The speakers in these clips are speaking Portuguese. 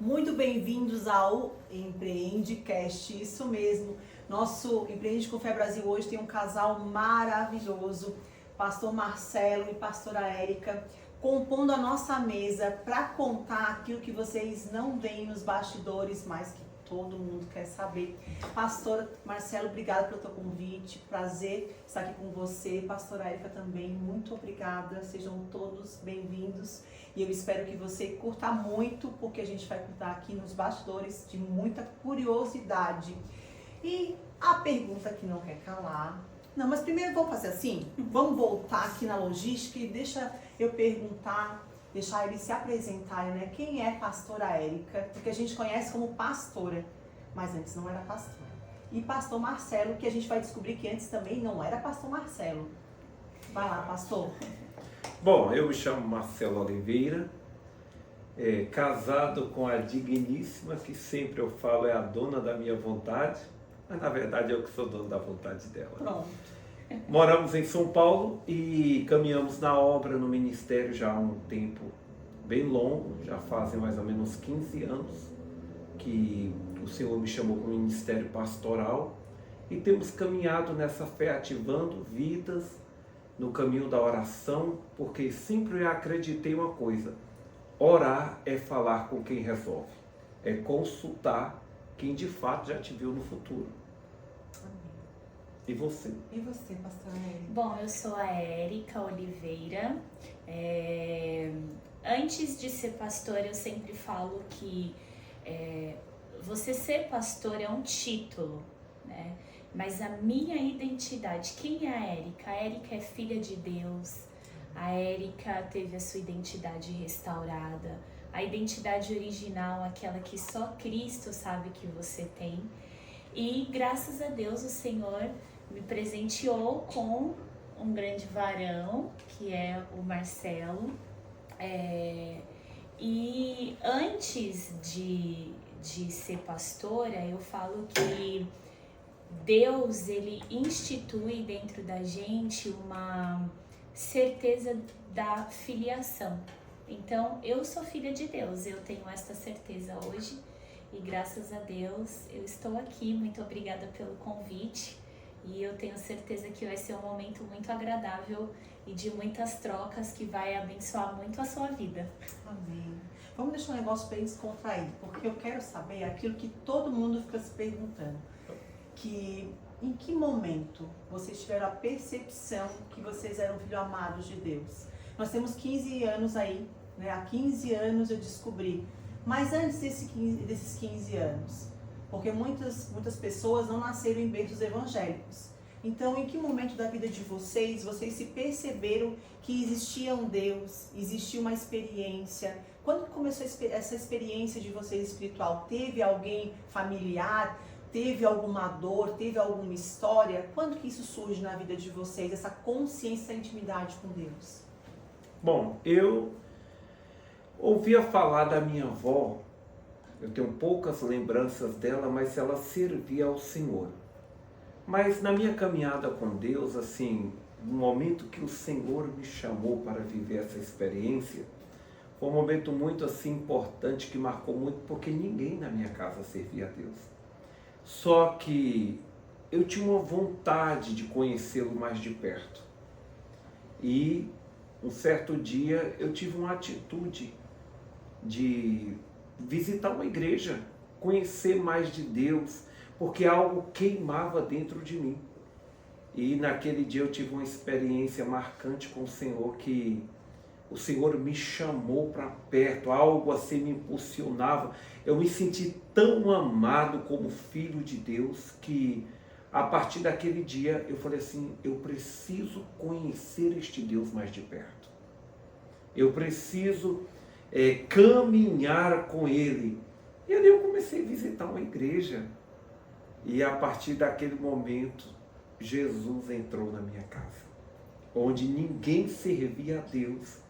Muito bem-vindos ao Empreendecast, isso mesmo. Nosso Empreende com Fé Brasil hoje tem um casal maravilhoso, pastor Marcelo e pastora Érica, compondo a nossa mesa para contar aquilo que vocês não veem nos bastidores, mas que todo mundo quer saber. Pastor Marcelo, obrigada pelo teu convite, prazer estar aqui com você. Pastora Érica também, muito obrigada, sejam todos bem-vindos. E eu espero que você curta muito, porque a gente vai contar aqui nos bastidores de muita curiosidade. E a pergunta que não quer calar. Não, mas primeiro vamos fazer assim? Vamos voltar aqui na logística e deixa eu perguntar, deixar eles se apresentarem, né? Quem é pastora Érica? Porque a gente conhece como pastora, mas antes não era pastora. E pastor Marcelo, que a gente vai descobrir que antes também não era pastor Marcelo. Vai lá, pastor. Bom, eu me chamo Marcelo Oliveira, casado com a digníssima, que sempre eu falo é a dona da minha vontade, mas na verdade eu que sou dono da vontade dela. Pronto. Moramos em São Paulo e caminhamos na obra, no ministério já há um tempo bem longo, já fazem mais ou menos 15 anos que o Senhor me chamou para o ministério pastoral e temos caminhado nessa fé, ativando vidas no caminho da oração, porque sempre eu acreditei uma coisa: orar é falar com quem resolve, é consultar quem de fato já te viu no futuro. Amém. E você? E você, pastora Érica? Bom, eu sou a Érica Oliveira. Antes de ser pastora, eu sempre falo que você ser pastor é um título, né? Mas a minha identidade, quem é a Érica? A Érica é filha de Deus, a Érica teve a sua identidade restaurada, a identidade original, aquela que só Cristo sabe que você tem. E graças a Deus o Senhor me presenteou com um grande varão, que é o Marcelo. E antes de ser pastora, eu falo que Deus, ele institui dentro da gente uma certeza da filiação. Então, eu sou filha de Deus, eu tenho essa certeza hoje e graças a Deus eu estou aqui. Muito obrigada pelo convite e eu tenho certeza que vai ser um momento muito agradável e de muitas trocas que vai abençoar muito a sua vida. Amém. Vamos deixar um negócio bem descontraído, porque eu quero saber aquilo que todo mundo fica se perguntando. Que em que momento vocês tiveram a percepção que vocês eram filhos amados de Deus? Nós temos 15 anos aí, né? Há 15 anos eu descobri. Mas antes desses 15 anos, porque muitas pessoas não nasceram em berços evangélicos. Então, em que momento da vida de vocês se perceberam que existia um Deus, existia uma experiência? Quando começou essa experiência de vocês espiritual? Teve alguém familiar? Teve alguma dor? Teve alguma história? Quando que isso surge na vida de vocês, essa consciência da intimidade com Deus? Bom, eu ouvia falar da minha avó, eu tenho poucas lembranças dela, mas ela servia ao Senhor. Mas na minha caminhada com Deus, assim, no momento que o Senhor me chamou para viver essa experiência, foi um momento muito assim importante, que marcou muito, porque ninguém na minha casa servia a Deus. Só que eu tinha uma vontade de conhecê-lo mais de perto. E um certo dia eu tive uma atitude de visitar uma igreja, conhecer mais de Deus, porque algo queimava dentro de mim. E naquele dia eu tive uma experiência marcante com o Senhor, que o Senhor me chamou para perto, algo assim me impulsionava. Eu me senti tão amado como filho de Deus, que a partir daquele dia eu falei assim: eu preciso conhecer este Deus mais de perto. Eu preciso caminhar com Ele. E ali eu comecei a visitar uma igreja. E a partir daquele momento, Jesus entrou na minha casa, onde ninguém servia a Deus.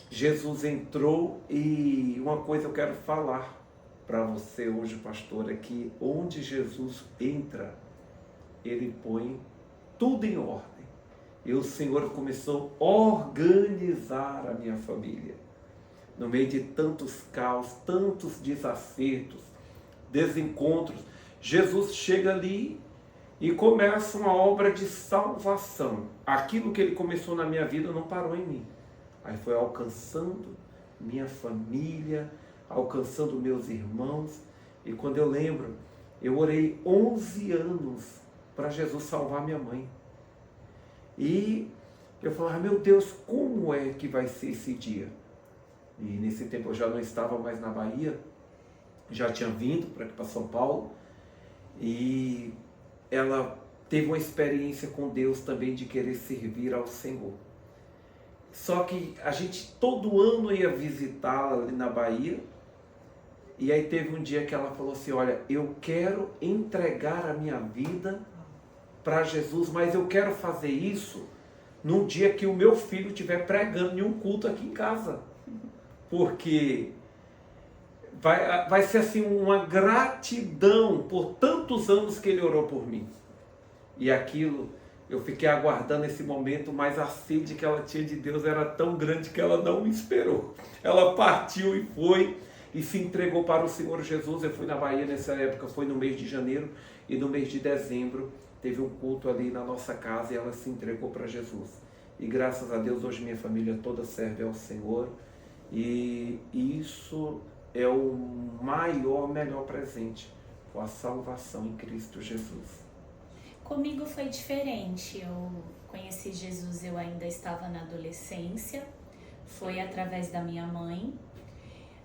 Jesus entrou, e uma coisa eu quero falar para você hoje, pastor, é que onde Jesus entra, Ele põe tudo em ordem. E o Senhor começou a organizar a minha família. no meio de tantos caos, tantos desacertos, desencontros, Jesus chega ali e começa uma obra de salvação. Aquilo que ele começou na minha vida não parou em mim. Aí foi alcançando minha família, alcançando meus irmãos. E quando eu lembro, eu orei 11 anos para Jesus salvar minha mãe. E eu falava, meu Deus, como é que vai ser esse dia? E nesse tempo eu já não estava mais na Bahia, já tinha vindo para São Paulo. E ela teve uma experiência com Deus também de querer servir ao Senhor. Só que a gente todo ano ia visitá-la ali na Bahia. E aí teve um dia que ela falou assim, olha, eu quero entregar a minha vida para Jesus, mas eu quero fazer isso num dia que o meu filho estiver pregando em um culto aqui em casa. Porque vai ser assim uma gratidão por tantos anos que ele orou por mim. E aquilo, eu fiquei aguardando esse momento, mas a sede que ela tinha de Deus era tão grande que ela não me esperou. Ela partiu e foi e se entregou para o Senhor Jesus. Eu fui na Bahia nessa época, foi no mês de janeiro, e no mês de dezembro teve um culto ali na nossa casa e ela se entregou para Jesus. E graças a Deus hoje minha família toda serve ao Senhor, e isso é o maior, melhor presente, com a salvação em Cristo Jesus. Comigo foi diferente. Eu conheci Jesus, eu ainda estava na adolescência, foi através da minha mãe.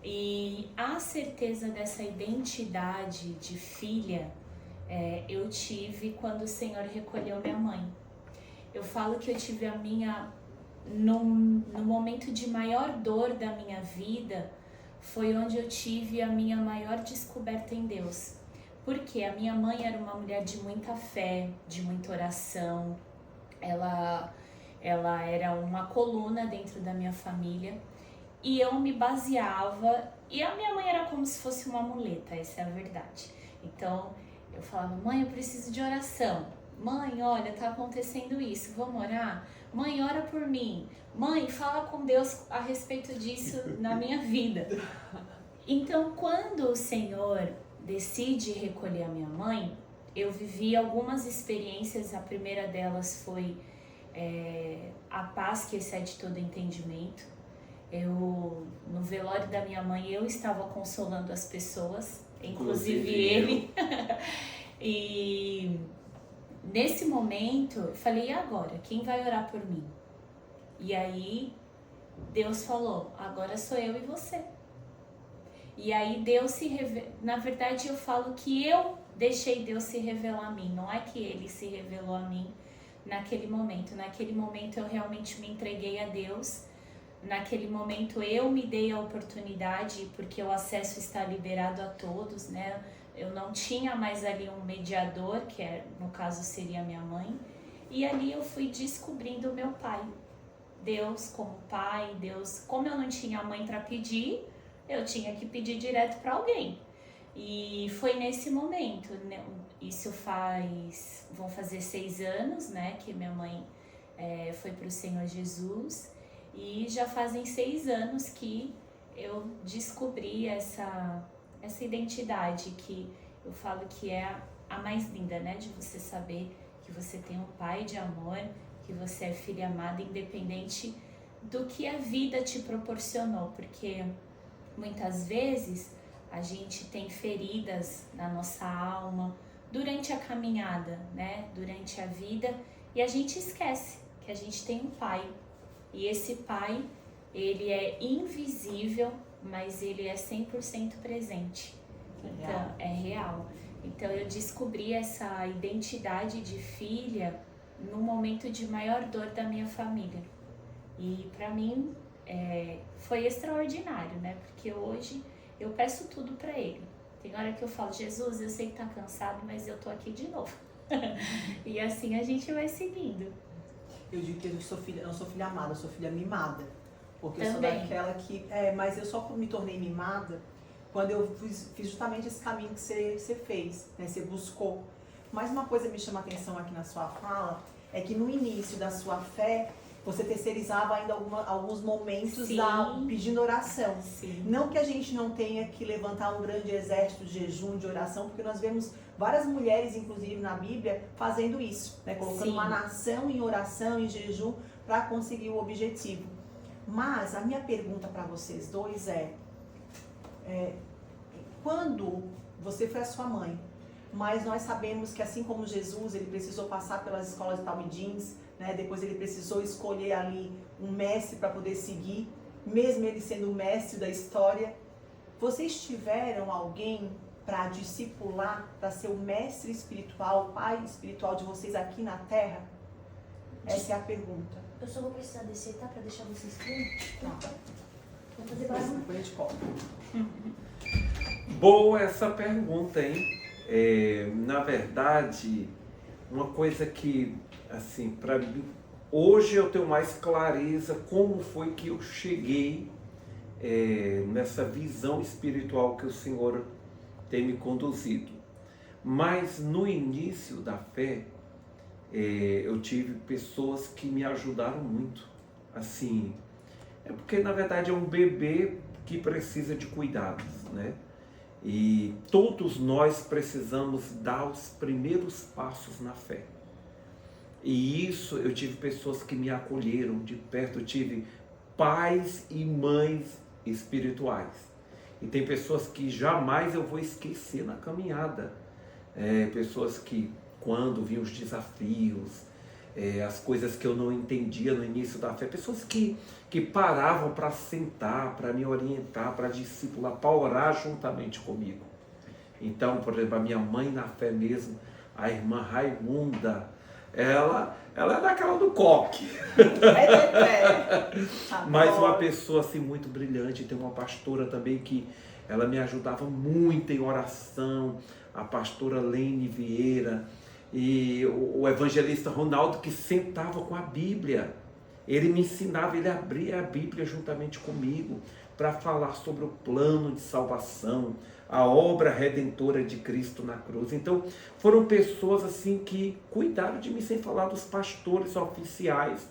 E a certeza dessa identidade de filha eu tive quando o Senhor recolheu minha mãe. Eu falo que eu tive a minha, no momento de maior dor da minha vida, foi onde eu tive a minha maior descoberta em Deus. Porque a minha mãe era uma mulher de muita fé, de muita oração. Ela era uma coluna dentro da minha família. E eu me baseava, e a minha mãe era como se fosse uma muleta, essa é a verdade. Então, eu falava, mãe, eu preciso de oração. Mãe, olha, tá acontecendo isso, vamos orar? Mãe, ora por mim. Mãe, fala com Deus a respeito disso na minha vida. Então, quando o Senhor decide recolher a minha mãe, eu vivi algumas experiências. A primeira delas foi a paz que excede todo entendimento. No velório da minha mãe, eu estava consolando as pessoas, inclusive ele. E nesse momento, eu falei, e agora? Quem vai orar por mim? E aí, Deus falou, agora sou eu e você. E aí, Deus se revelou. Na verdade, eu falo que eu deixei Deus se revelar a mim, não é que Ele se revelou a mim naquele momento. Naquele momento, eu realmente me entreguei a Deus. Naquele momento eu me dei a oportunidade, porque o acesso está liberado a todos, né? Eu não tinha mais ali um mediador, que no caso seria minha mãe, e ali eu fui descobrindo o meu pai. Deus como pai, Deus, como eu não tinha mãe para pedir, eu tinha que pedir direto para alguém. E foi nesse momento, né? Isso vão fazer 6 anos, né, que minha mãe foi para o Senhor Jesus. E já fazem 6 anos que eu descobri essa identidade, que eu falo que é a mais linda, né? De você saber que você tem um pai de amor, que você é filha amada, independente do que a vida te proporcionou. Porque muitas vezes a gente tem feridas na nossa alma durante a caminhada, né? Durante a vida, e a gente esquece que a gente tem um pai. E esse pai, ele é invisível, mas ele é 100% presente. Então, é real. Então, eu descobri essa identidade de filha no momento de maior dor da minha família. E para mim, foi extraordinário, né? Porque hoje eu peço tudo para ele. Tem hora que eu falo, Jesus, eu sei que tá cansado, mas eu tô aqui de novo. E assim a gente vai seguindo. Eu digo que eu não sou filha amada, eu sou filha mimada. Porque também. Eu sou daquela que... mas eu só me tornei mimada quando eu fiz justamente esse caminho que você fez, né? Você buscou. Mas uma coisa que me chama a atenção aqui na sua fala é que no início da sua fé, você terceirizava ainda alguns momentos Sim. pedindo oração. Sim. Não que a gente não tenha que levantar um grande exército de jejum, de oração, porque nós vemos várias mulheres, inclusive na Bíblia, fazendo isso, né? Colocando Sim. uma nação em oração, em jejum, para conseguir o objetivo. Mas a minha pergunta para vocês dois quando você foi a sua mãe, mas nós sabemos que assim como Jesus, ele precisou passar pelas escolas de Talmidins, né? Depois ele precisou escolher ali um mestre para poder seguir, mesmo ele sendo o mestre da história. Vocês tiveram alguém para discipular, para ser o mestre espiritual, o pai espiritual de vocês aqui na Terra? Essa é a pergunta. Eu só vou precisar descer, tá? Pra deixar vocês firmes. Tá. Vou fazer barulho. Depois a gente corta. Boa essa pergunta, hein? Na verdade, uma coisa que, assim, para mim, hoje eu tenho mais clareza como foi que eu cheguei nessa visão espiritual que o Senhor tem me conduzido. Mas no início da fé, eu tive pessoas que me ajudaram muito. Assim, porque na verdade é um bebê que precisa de cuidados, né? E todos nós precisamos dar os primeiros passos na fé. E isso, eu tive pessoas que me acolheram de perto, eu tive pais e mães espirituais. E tem pessoas que jamais eu vou esquecer na caminhada. Pessoas que, quando vi os desafios, as coisas que eu não entendia no início da fé, pessoas que paravam para sentar, para me orientar, para discipular, para orar juntamente comigo. Então, por exemplo, a minha mãe na fé mesmo, a irmã Raimunda, ela é daquela do coque. Mas uma pessoa assim muito brilhante. Tem uma pastora também que ela me ajudava muito em oração, a pastora Lene Vieira, e o evangelista Ronaldo, que sentava com a Bíblia. Ele me ensinava, ele abria a Bíblia juntamente comigo para falar sobre o plano de salvação, a obra redentora de Cristo na cruz. Então, foram pessoas assim que cuidaram de mim, sem falar dos pastores oficiais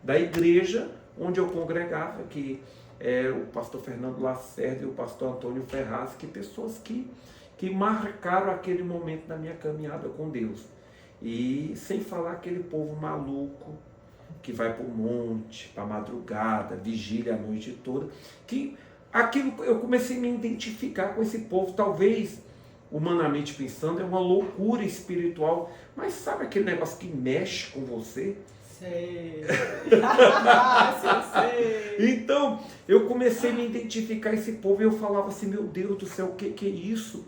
da igreja onde eu congregava, que é o pastor Fernando Lacerda e o pastor Antônio Ferraz, que pessoas que marcaram aquele momento na minha caminhada com Deus. E sem falar aquele povo maluco que vai para o monte, para a madrugada, vigília a noite toda, que aquilo eu comecei a me identificar com esse povo. Talvez, humanamente pensando, é uma loucura espiritual, mas sabe aquele negócio que mexe com você? Sei. Então, eu comecei a me identificar com esse povo e eu falava assim, meu Deus do céu, o que é isso?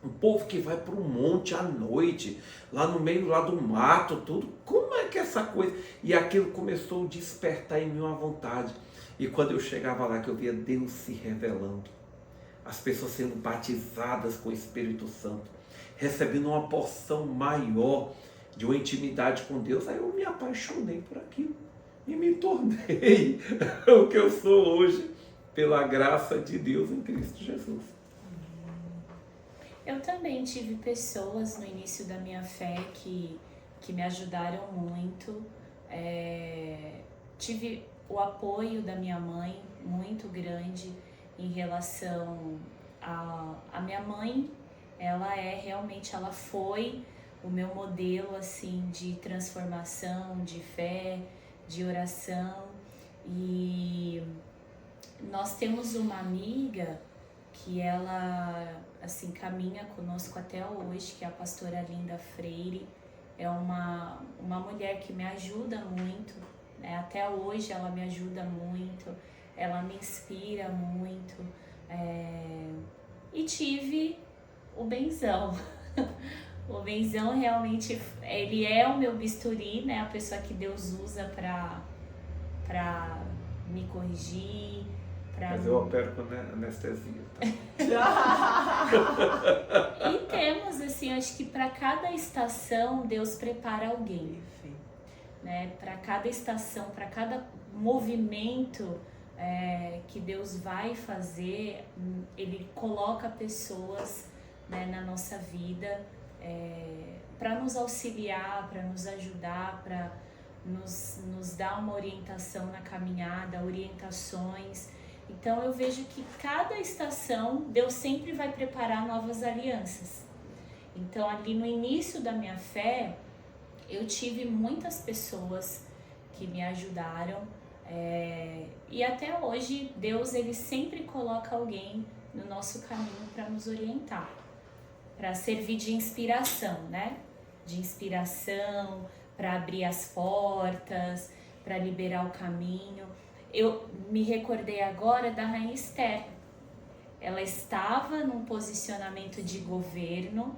Um povo que vai para um monte à noite, lá no meio lá do mato, tudo. Como é que é essa coisa? E aquilo começou a despertar em mim uma vontade. E quando eu chegava lá, que eu via Deus se revelando, as pessoas sendo batizadas com o Espírito Santo, recebendo uma porção maior de uma intimidade com Deus, aí eu me apaixonei por aquilo. E me tornei o que eu sou hoje, pela graça de Deus em Cristo Jesus. Eu também tive pessoas no início da minha fé que me ajudaram muito. Tive o apoio da minha mãe muito grande em relação a minha mãe. Ela foi o meu modelo assim de transformação, de fé, de oração. E nós temos uma amiga que ela assim caminha conosco até hoje, que é a pastora Linda Freire. É uma mulher que me ajuda muito, né? Até hoje ela me ajuda muito, ela me inspira muito. E tive o Benzão. O Benzão realmente, ele é o meu bisturi, né? A pessoa que Deus usa pra me corrigir. Mas eu opero com anestesia, tá? E temos, assim, acho que para cada estação Deus prepara alguém, né? Para cada estação, para cada movimento que Deus vai fazer, Ele coloca pessoas, né, na nossa vida para nos auxiliar, para nos ajudar, nos dá uma orientação na caminhada, orientações. Então eu vejo que cada estação Deus sempre vai preparar novas alianças. Então ali no início da minha fé, eu tive muitas pessoas que me ajudaram, e até hoje Deus ele sempre coloca alguém no nosso caminho para nos orientar, para servir de inspiração, né? De inspiração, para abrir as portas, para liberar o caminho. Eu me recordei agora da rainha Esther. Ela estava num posicionamento de governo,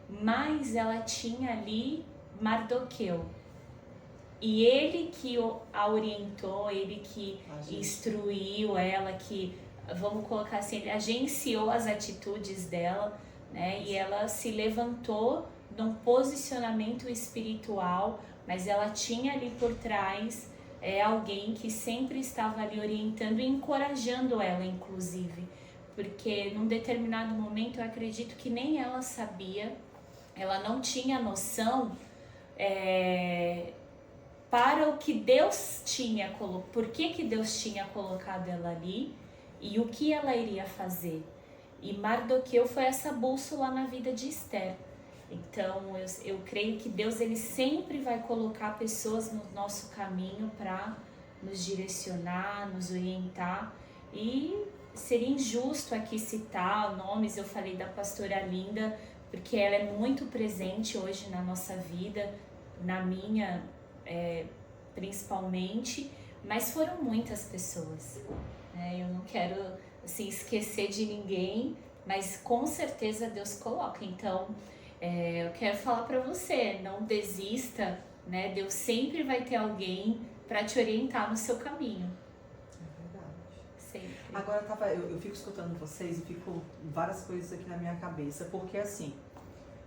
mas ela tinha ali Mardoqueu. E ele que a orientou, ele que instruiu ela, que, vamos colocar assim, ele agenciou as atitudes dela, né? E ela se levantou num posicionamento espiritual, mas ela tinha ali por trás alguém que sempre estava ali orientando e encorajando ela, inclusive. Porque num determinado momento eu acredito que nem ela sabia, ela não tinha noção para o que Deus tinha colocado, por que Deus tinha colocado ela ali e o que ela iria fazer. E Mardoqueu foi essa bússola na vida de Esther. Então eu creio que Deus ele sempre vai colocar pessoas no nosso caminho para nos direcionar, nos orientar. E seria injusto aqui citar nomes. Eu falei da pastora Linda, porque ela é muito presente hoje na nossa vida, na minha principalmente, mas foram muitas pessoas, né? Eu não quero assim, esquecer de ninguém, mas com certeza Deus coloca. Então eu quero falar para você, não desista, né? Deus sempre vai ter alguém para te orientar no seu caminho. É verdade. Sempre. Agora eu fico escutando vocês e fico várias coisas aqui na minha cabeça, porque assim,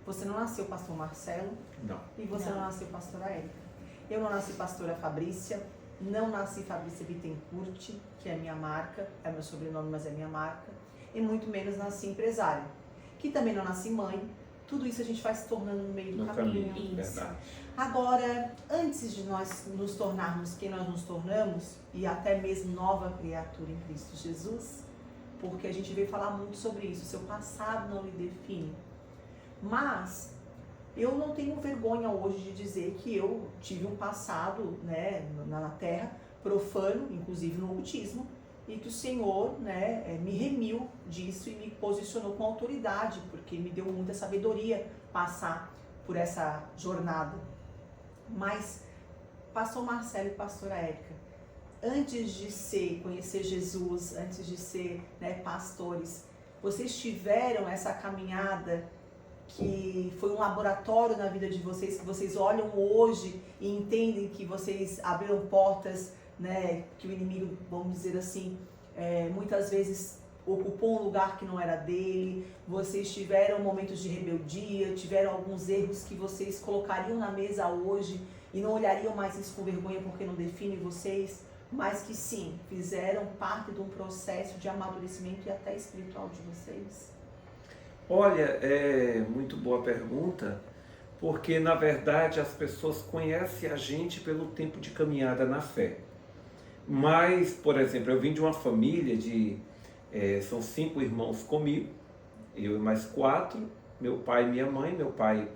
você não nasceu pastor Marcelo, Não. e você não nasceu pastora Érica. Eu não nasci pastora Fabrícia, não nasci Fabrícia Bittencourt, que é minha marca, é meu sobrenome, mas é minha marca, e muito menos nasci empresária, que também não nasci mãe. Tudo isso a gente vai se tornando no meio do caminho. Verdade. Agora, antes de nós nos tornarmos quem nós nos tornamos, e até mesmo nova criatura em Cristo Jesus, porque a gente veio falar muito sobre isso, seu passado não lhe define. Mas eu não tenho vergonha hoje de dizer que eu tive um passado, né, na terra, profano, inclusive no ocultismo, e que o Senhor, né, me remiu disso e me posicionou com autoridade, porque me deu muita sabedoria passar por essa jornada. Mas, pastor Marcelo e pastora Érica, antes de conhecer Jesus, antes de ser, né, pastores, vocês tiveram essa caminhada que foi um laboratório na vida de vocês, que vocês olham hoje e entendem que vocês abriram portas, né, que o inimigo, vamos dizer assim, muitas vezes ocupou um lugar que não era dele, vocês tiveram momentos de rebeldia, tiveram alguns erros que vocês colocariam na mesa hoje e não olhariam mais isso com vergonha porque não define vocês, mas que sim, fizeram parte de um processo de amadurecimento e até espiritual de vocês? Olha, é muito boa pergunta, porque na verdade as pessoas conhecem a gente pelo tempo de caminhada na fé. Mas, por exemplo, eu vim de uma família são 5 irmãos comigo, eu e mais 4, meu pai e minha mãe. Meu pai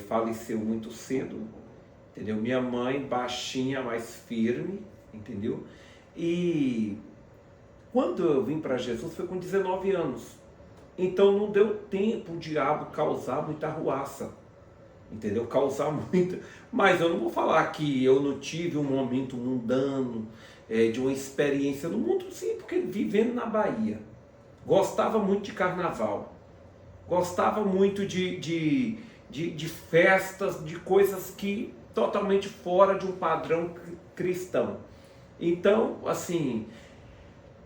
faleceu muito cedo, entendeu? Minha mãe baixinha, mais firme, entendeu? E quando eu vim para Jesus foi com 19 anos. Então não deu tempo o diabo causar muita arruaça, entendeu? Causar muita. Mas eu não vou falar que eu não tive um momento mundano, de uma experiência no mundo, sim, porque vivendo na Bahia, gostava muito de carnaval, gostava muito de festas, de coisas que totalmente fora de um padrão cristão. Então, assim,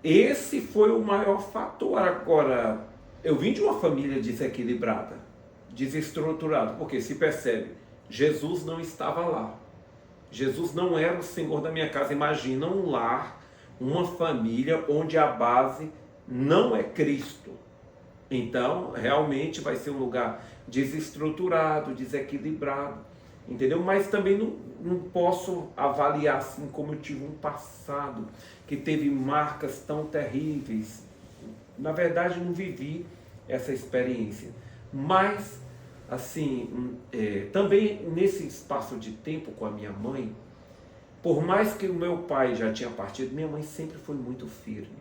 esse foi o maior fator. Agora, eu vim de uma família desequilibrada, desestruturada, porque se percebe, Jesus não estava lá. Jesus não era o Senhor da minha casa. Imagina um lar, uma família onde a base não é Cristo. Então, realmente vai ser um lugar desestruturado, desequilibrado. entendeu? Mas também não posso avaliar assim como eu tive um passado que teve marcas tão terríveis. Na verdade, não vivi essa experiência. Mas, assim, também nesse espaço de tempo com a minha mãe, por mais que o meu pai já tinha partido, minha mãe sempre foi muito firme,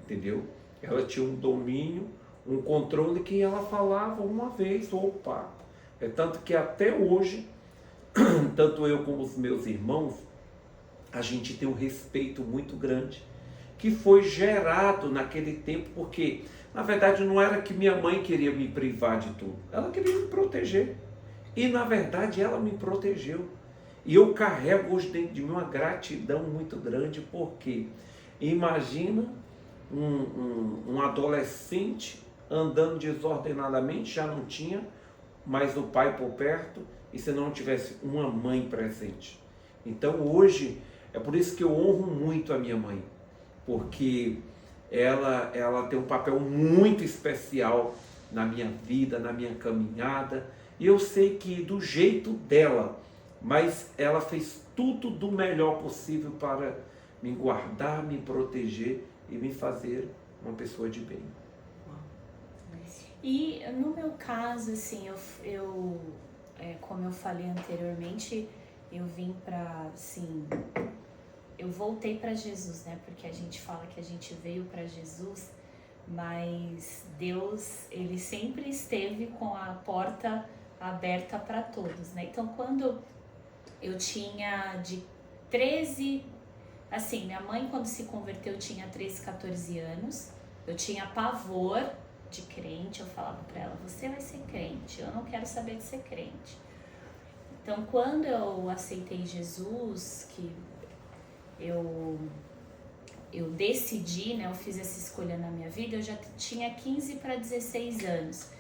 entendeu? Ela tinha um domínio, um controle que ela falava uma vez, opa. É tanto que até hoje, tanto eu como os meus irmãos, a gente tem um respeito muito grande, que foi gerado naquele tempo, porque na verdade não era que minha mãe queria me privar de tudo, ela queria me proteger. E na verdade ela me protegeu. E eu carrego hoje dentro de mim uma gratidão muito grande, porque imagina um adolescente andando desordenadamente, já não tinha mais o pai por perto, e se não tivesse uma mãe presente. Então hoje, é por isso que eu honro muito a minha mãe, porque ela tem um papel muito especial na minha vida, na minha caminhada, e eu sei que do jeito dela, mas ela fez tudo do melhor possível para me guardar, me proteger e me fazer uma pessoa de bem. E no meu caso, assim, como eu falei anteriormente, eu vim pra, assim, eu voltei para Jesus, né? Porque a gente fala que a gente veio para Jesus, mas Deus, ele sempre esteve com a porta aberta para todos, né? Então, quando eu tinha de 13, assim, minha mãe quando se converteu tinha 13, 14 anos, eu tinha pavor de crente, eu falava para ela, você vai ser crente, eu não quero saber de ser crente. Então, quando eu aceitei Jesus, que eu decidi, né, eu fiz essa escolha na minha vida, eu já tinha 15 para 16 anos.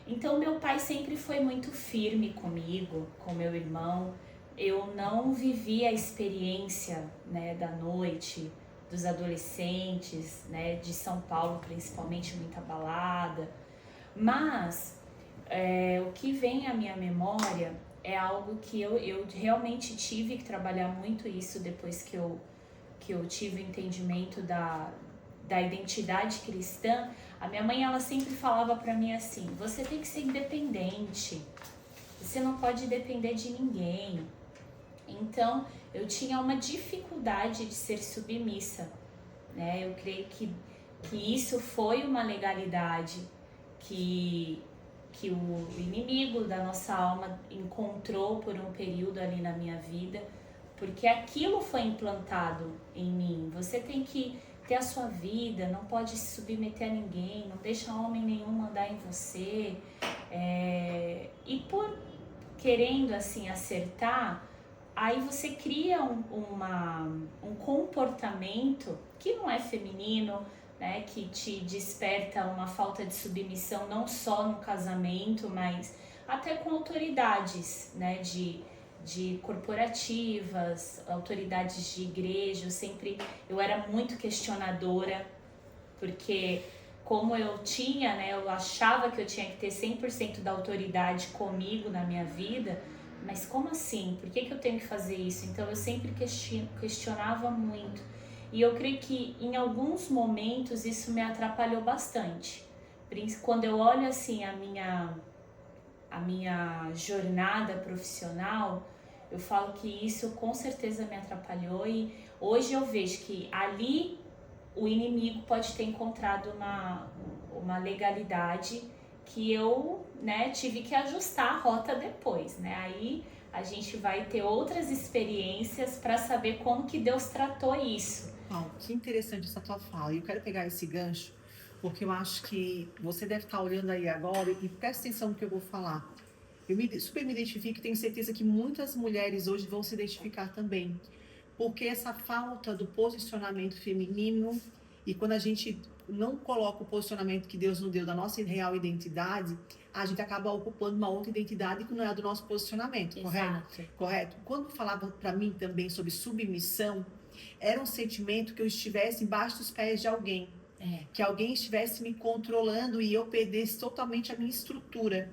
Então, meu pai sempre foi muito firme comigo, com meu irmão. Eu não vivi a experiência, né, da noite, dos adolescentes, né, de São Paulo, principalmente, muita balada. Mas o que vem à minha memória é algo que eu realmente tive que trabalhar muito isso depois que eu tive o entendimento da identidade cristã. A minha mãe, ela sempre falava para mim assim, você tem que ser independente, você não pode depender de ninguém. Então, eu tinha uma dificuldade de ser submissa, né? Eu creio que isso foi uma legalidade que o inimigo da nossa alma encontrou por um período ali na minha vida, porque aquilo foi implantado em mim. Você tem que ter a sua vida, não pode se submeter a ninguém, não deixa homem nenhum mandar em você. E por querendo assim acertar, aí você cria um comportamento que não é feminino, né, que te desperta uma falta de submissão não só no casamento, mas até com autoridades, né, de corporativas, autoridades de igreja. Eu era muito questionadora, porque como eu tinha, né, eu achava que eu tinha que ter 100% da autoridade comigo na minha vida, mas como assim? Por que eu tenho que fazer isso? Então eu sempre questionava muito. E eu creio que em alguns momentos isso me atrapalhou bastante. Quando eu olho assim a minha jornada profissional, eu falo que isso com certeza me atrapalhou, e hoje eu vejo que ali o inimigo pode ter encontrado uma legalidade que eu, né, tive que ajustar a rota depois, né? Aí a gente vai ter outras experiências para saber como que Deus tratou isso. Que interessante essa tua fala. E eu quero pegar esse gancho, porque eu acho que você deve estar olhando aí agora e presta atenção no que eu vou falar. Eu super me identifico e tenho certeza que muitas mulheres hoje vão se identificar também. Porque essa falta do posicionamento feminino, e quando a gente não coloca o posicionamento que Deus nos deu da nossa real identidade, a gente acaba ocupando uma outra identidade que não é a do nosso posicionamento, correto? Correto. Quando falava para mim também sobre submissão, era um sentimento que eu estivesse embaixo dos pés de alguém, que alguém estivesse me controlando e eu perdesse totalmente a minha estrutura.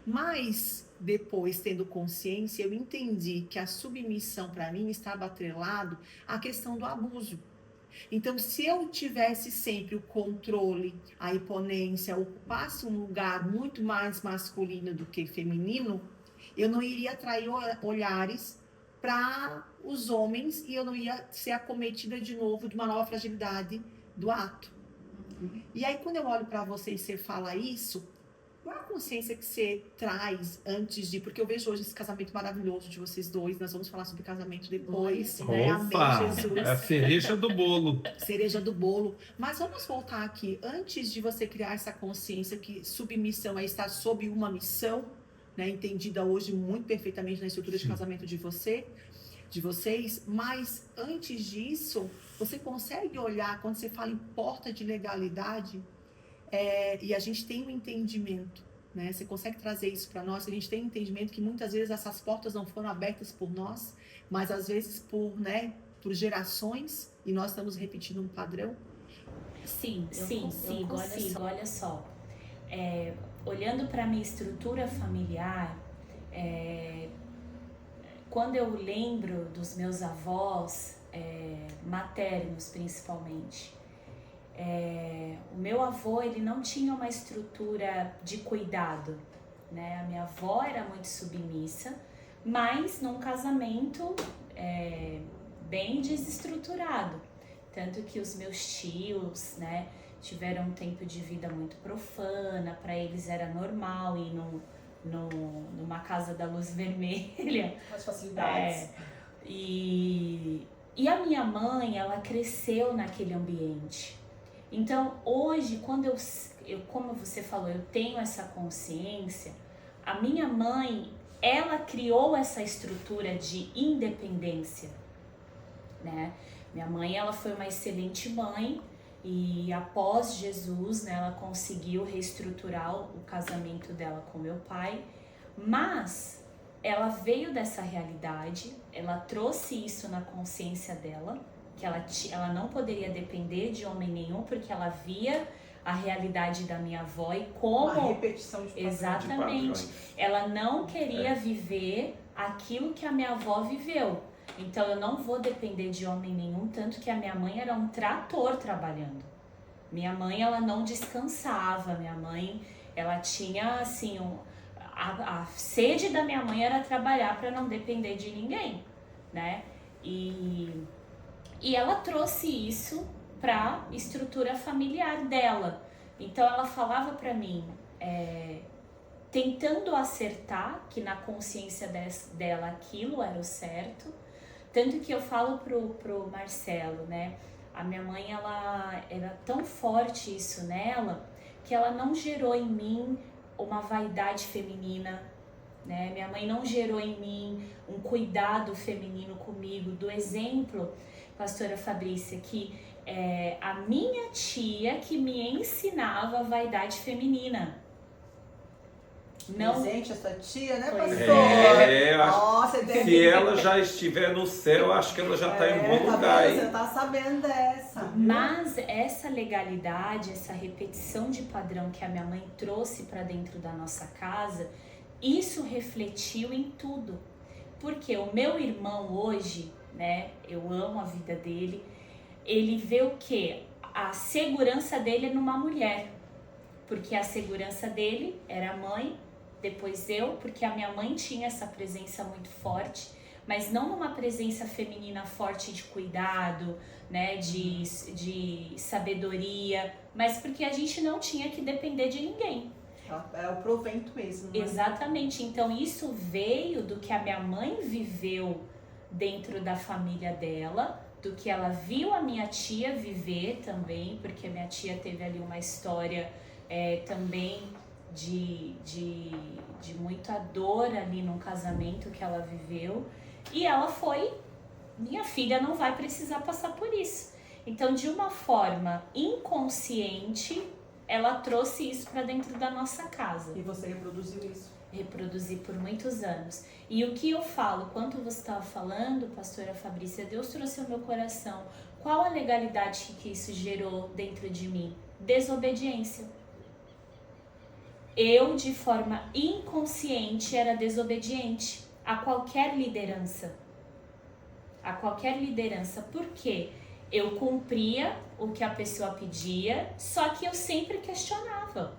Mas depois, tendo consciência, eu entendi que a submissão para mim estava atrelado à questão do abuso. Então, se eu tivesse sempre o controle, a imponência, ocupasse um lugar muito mais masculino do que feminino, eu não iria atrair olhares para os homens e eu não ia ser acometida de novo de uma nova fragilidade do ato. E aí, quando eu olho para você e você fala isso, qual a consciência que você traz antes de... Porque eu vejo hoje esse casamento maravilhoso de vocês dois. Nós vamos falar sobre casamento depois, né? Amém, Jesus. É a cereja do bolo. Cereja do bolo. Mas vamos voltar aqui. Antes de você criar essa consciência que submissão é estar sob uma missão, né? Entendida hoje muito perfeitamente na estrutura de casamento de vocês. Mas antes disso, você consegue olhar, quando você fala em porta de legalidade... e a gente tem um entendimento, né? Você consegue trazer isso para nós? A gente tem um entendimento que muitas vezes essas portas não foram abertas por nós, mas às vezes por gerações, e nós estamos repetindo um padrão. Sim, olha só. Olhando para a minha estrutura familiar, quando eu lembro dos meus avós, maternos principalmente, o meu avô, ele não tinha uma estrutura de cuidado, né? A minha avó era muito submissa, mas num casamento bem desestruturado. Tanto que os meus tios, né, tiveram um tempo de vida muito profana, para eles era normal ir numa casa da luz vermelha. As facilidades. E a minha mãe, ela cresceu naquele ambiente. Então, hoje, quando como você falou, eu tenho essa consciência, a minha mãe, ela criou essa estrutura de independência, né? Minha mãe, ela foi uma excelente mãe e após Jesus, né, ela conseguiu reestruturar o casamento dela com meu pai, mas ela veio dessa realidade, ela trouxe isso na consciência dela, que ela não poderia depender de homem nenhum, porque ela via a realidade da minha avó e como... Uma repetição de padrões. Exatamente. Ela não queria viver aquilo que a minha avó viveu. Então, eu não vou depender de homem nenhum, tanto que a minha mãe era um trator trabalhando. Minha mãe, ela não descansava. Minha mãe, ela tinha, assim, a sede da minha mãe era trabalhar para não depender de ninguém, né? E ela trouxe isso para a estrutura familiar dela. Então, ela falava para mim, tentando acertar que na consciência dela aquilo era o certo. Tanto que eu falo pro Marcelo, né? A minha mãe, ela era tão forte isso nela, que ela não gerou em mim uma vaidade feminina, né? Minha mãe não gerou em mim um cuidado feminino comigo, do exemplo, pastora Fabrícia, que a minha tia que me ensinava a vaidade feminina. Não. Gente, essa tia, né, Pois pastor? Nossa, se ela já estiver no céu, acho que ela já está em um bom lugar, hein? Você tá sabendo dessa. Mas essa legalidade, essa repetição de padrão que a minha mãe trouxe para dentro da nossa casa, isso refletiu em tudo. Porque o meu irmão hoje, né, eu amo a vida dele, ele vê o quê? A segurança dele é numa mulher. Porque a segurança dele era a mãe, depois eu, porque a minha mãe tinha essa presença muito forte, mas não uma presença feminina forte de cuidado, né, de sabedoria, mas porque a gente não tinha que depender de ninguém. É o provento mesmo. Né? Exatamente. Então isso veio do que a minha mãe viveu dentro da família dela, do que ela viu a minha tia viver também, porque a minha tia teve ali uma história também de muita dor ali num casamento que ela viveu, e ela foi, minha filha não vai precisar passar por isso. Então, de uma forma inconsciente, ela trouxe isso para dentro da nossa casa. E você reproduziu isso? Reproduzi por muitos anos. E o que eu falo, quando você estava falando, pastora Fabrícia, Deus trouxe ao meu coração. Qual a legalidade que isso gerou dentro de mim? Desobediência. eu, de forma inconsciente, era desobediente a qualquer liderança. A qualquer liderança. Por quê? Eu cumpria o que a pessoa pedia, só que eu sempre questionava.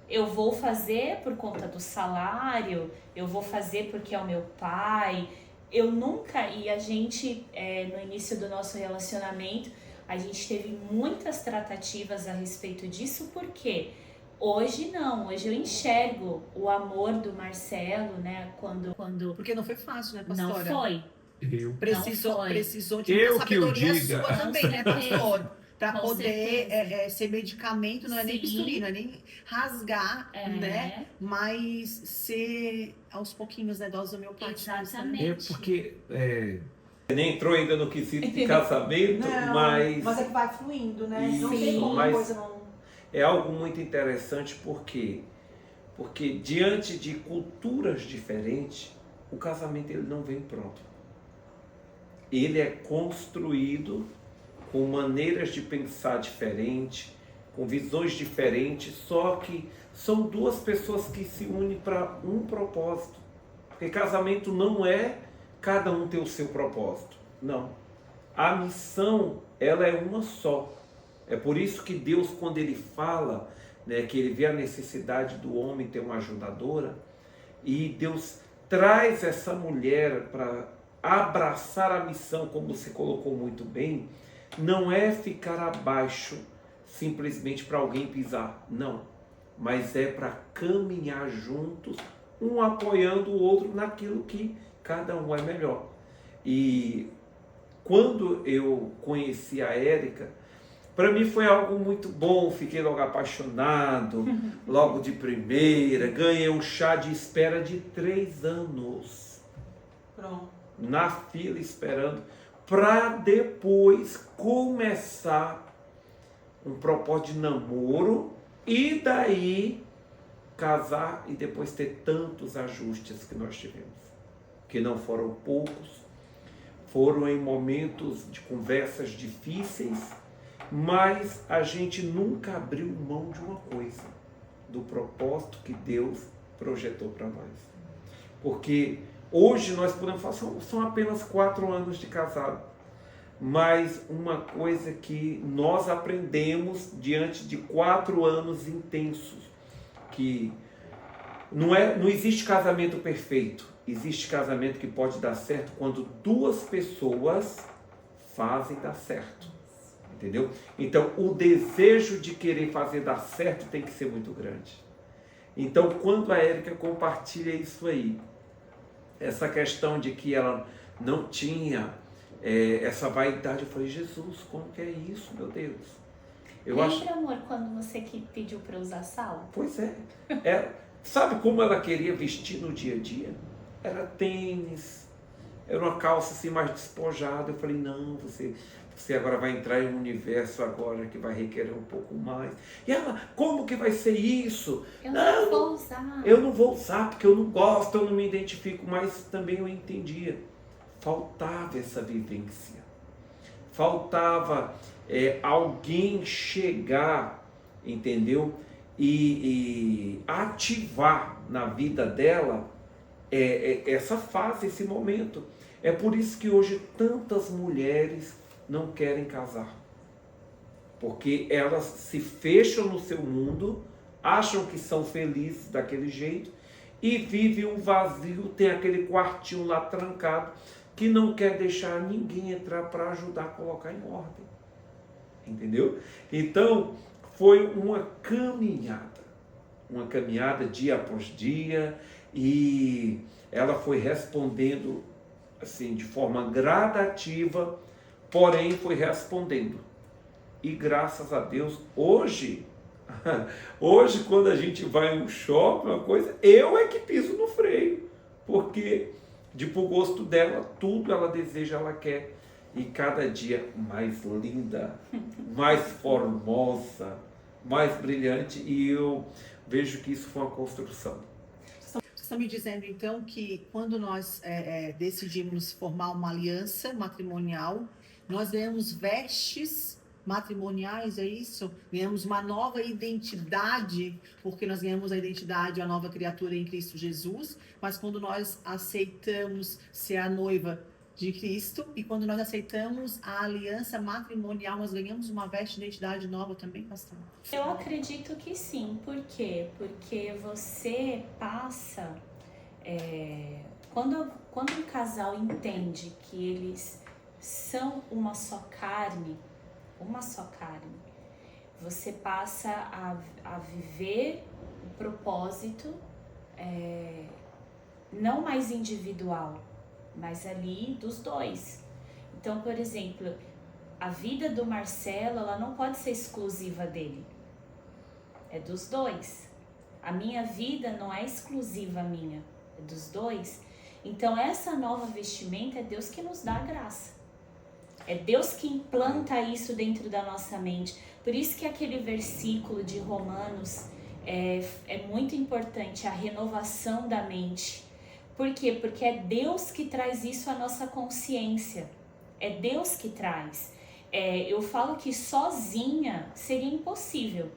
Eu vou fazer por conta do salário, eu vou fazer porque é o meu pai. Eu nunca, e a gente, no início do nosso relacionamento, a gente teve muitas tratativas a respeito disso, porque hoje não, hoje eu enxergo o amor do Marcelo, né, quando Porque não foi fácil, né, não pastora? foi. Precisou de Eu muita que o sabedoria diga. sua também, né, pastor? Para Com poder certeza. ser medicamento, não é nem Sim. bisturi, não é nem rasgar, É. né? Mas ser aos pouquinhos, né, dose homeopática. Exatamente. É porque nem entrou ainda no quesito de casamento, Não, mas é que vai fluindo, né? Isso, Não tem como uma mas- coisa não... é algo muito interessante porque diante de culturas diferentes, o casamento ele não vem pronto. Ele é construído com maneiras de pensar diferentes, com visões diferentes, só que são duas pessoas que se unem para um propósito. Porque casamento não é cada um ter o seu propósito. Não. A missão, ela é uma só. É por isso que Deus, quando Ele fala, né, que Ele vê a necessidade do homem ter uma ajudadora, e Deus traz essa mulher para abraçar a missão, como você colocou muito bem, não é ficar abaixo simplesmente para alguém pisar, não. Mas é para caminhar juntos, um apoiando o outro naquilo que cada um é melhor. E quando eu conheci a Érica, para mim foi algo muito bom, fiquei logo apaixonado, logo de primeira, ganhei um chá de espera de 3 anos, Pronto. na fila esperando, para depois começar um propósito de namoro e daí casar e depois ter tantos ajustes que nós tivemos, que não foram poucos, foram em momentos de conversas difíceis, mas a gente nunca abriu mão de uma coisa, do propósito que Deus projetou para nós. Porque hoje nós podemos falar, são apenas 4 anos de casado, mas uma coisa que nós aprendemos diante de 4 anos intensos, que não existe casamento perfeito, existe casamento que pode dar certo quando 2 pessoas fazem dar certo, entendeu? Então o desejo de querer fazer dar certo tem que ser muito grande. Então quando a Érica compartilha isso aí, essa questão de que ela não tinha essa vaidade, eu falei, Jesus, como que é isso, meu Deus? Lembra, amor, quando você que pediu para usar sal? Pois é. Sabe como ela queria vestir no dia a dia? Era tênis, era uma calça assim mais despojada. Eu falei, não, você agora vai entrar em um universo agora que vai requerer um pouco mais. E ela, como que vai ser isso? Eu não vou usar. Eu não vou usar porque eu não gosto, eu não me identifico, mas também eu entendia. Faltava essa vivência. Faltava alguém chegar, entendeu? E ativar na vida dela essa fase, esse momento. É por isso que hoje tantas mulheres não querem casar. Porque elas se fecham no seu mundo, acham que são felizes daquele jeito e vivem um vazio, tem aquele quartinho lá trancado que não quer deixar ninguém entrar para ajudar a colocar em ordem. Entendeu? Então, foi uma caminhada dia após dia, e ela foi respondendo assim de forma gradativa, porém foi respondendo. E graças a Deus, hoje quando a gente vai em um shopping, uma coisa, eu é que piso no freio, porque de pro gosto dela, tudo ela deseja, ela quer, e cada dia mais linda, mais formosa, mais brilhante, e eu vejo que isso foi uma construção. Você está me dizendo, então, que quando nós decidimos formar uma aliança matrimonial, nós ganhamos vestes matrimoniais, é isso? Ganhamos uma nova identidade, porque nós ganhamos a identidade, a nova criatura em Cristo Jesus, mas quando nós aceitamos ser a noiva de Cristo e quando nós aceitamos a aliança matrimonial, nós ganhamos uma veste de identidade nova também, pastor? Eu acredito que sim. Por quê? Porque você passa... Quando um casal entende que eles são uma só carne, você passa a viver o propósito não mais individual, mas ali dos dois. Então, por exemplo, a vida do Marcelo, ela não pode ser exclusiva dele, é dos dois. A minha vida não é exclusiva minha, é dos dois. Então, essa nova vestimenta é Deus que nos dá a graça. É Deus que implanta isso dentro da nossa mente. Por isso que aquele versículo de Romanos é muito importante, a renovação da mente. Por quê? Porque é Deus que traz isso à nossa consciência. É Deus que traz. Eu falo que sozinha seria impossível.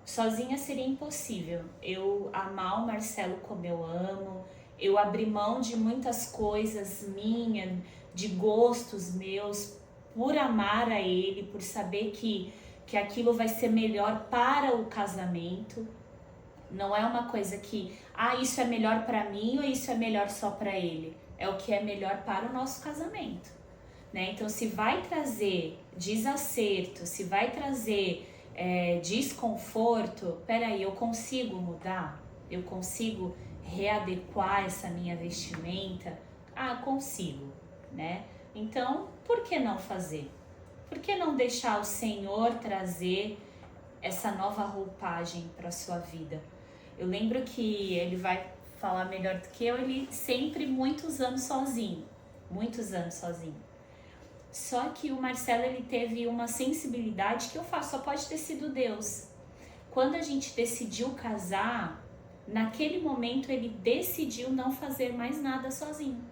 Sozinha seria impossível. Eu amar o Marcelo como eu amo, eu abrir mão de muitas coisas minhas, de gostos meus, por amar a ele, por saber que aquilo vai ser melhor para o casamento. Não é uma coisa que, isso é melhor para mim ou isso é melhor só para ele. É o que é melhor para o nosso casamento, né? Então, se vai trazer desacerto, se vai trazer desconforto, peraí, eu consigo mudar? Eu consigo readequar essa minha vestimenta? Consigo, né? Então, por que não fazer? Por que não deixar o Senhor trazer essa nova roupagem para a sua vida? Eu lembro que ele vai falar melhor do que eu, ele sempre muitos anos sozinho. Só que o Marcelo, ele teve uma sensibilidade que eu falo, só pode ter sido Deus. Quando a gente decidiu casar, naquele momento ele decidiu não fazer mais nada sozinho.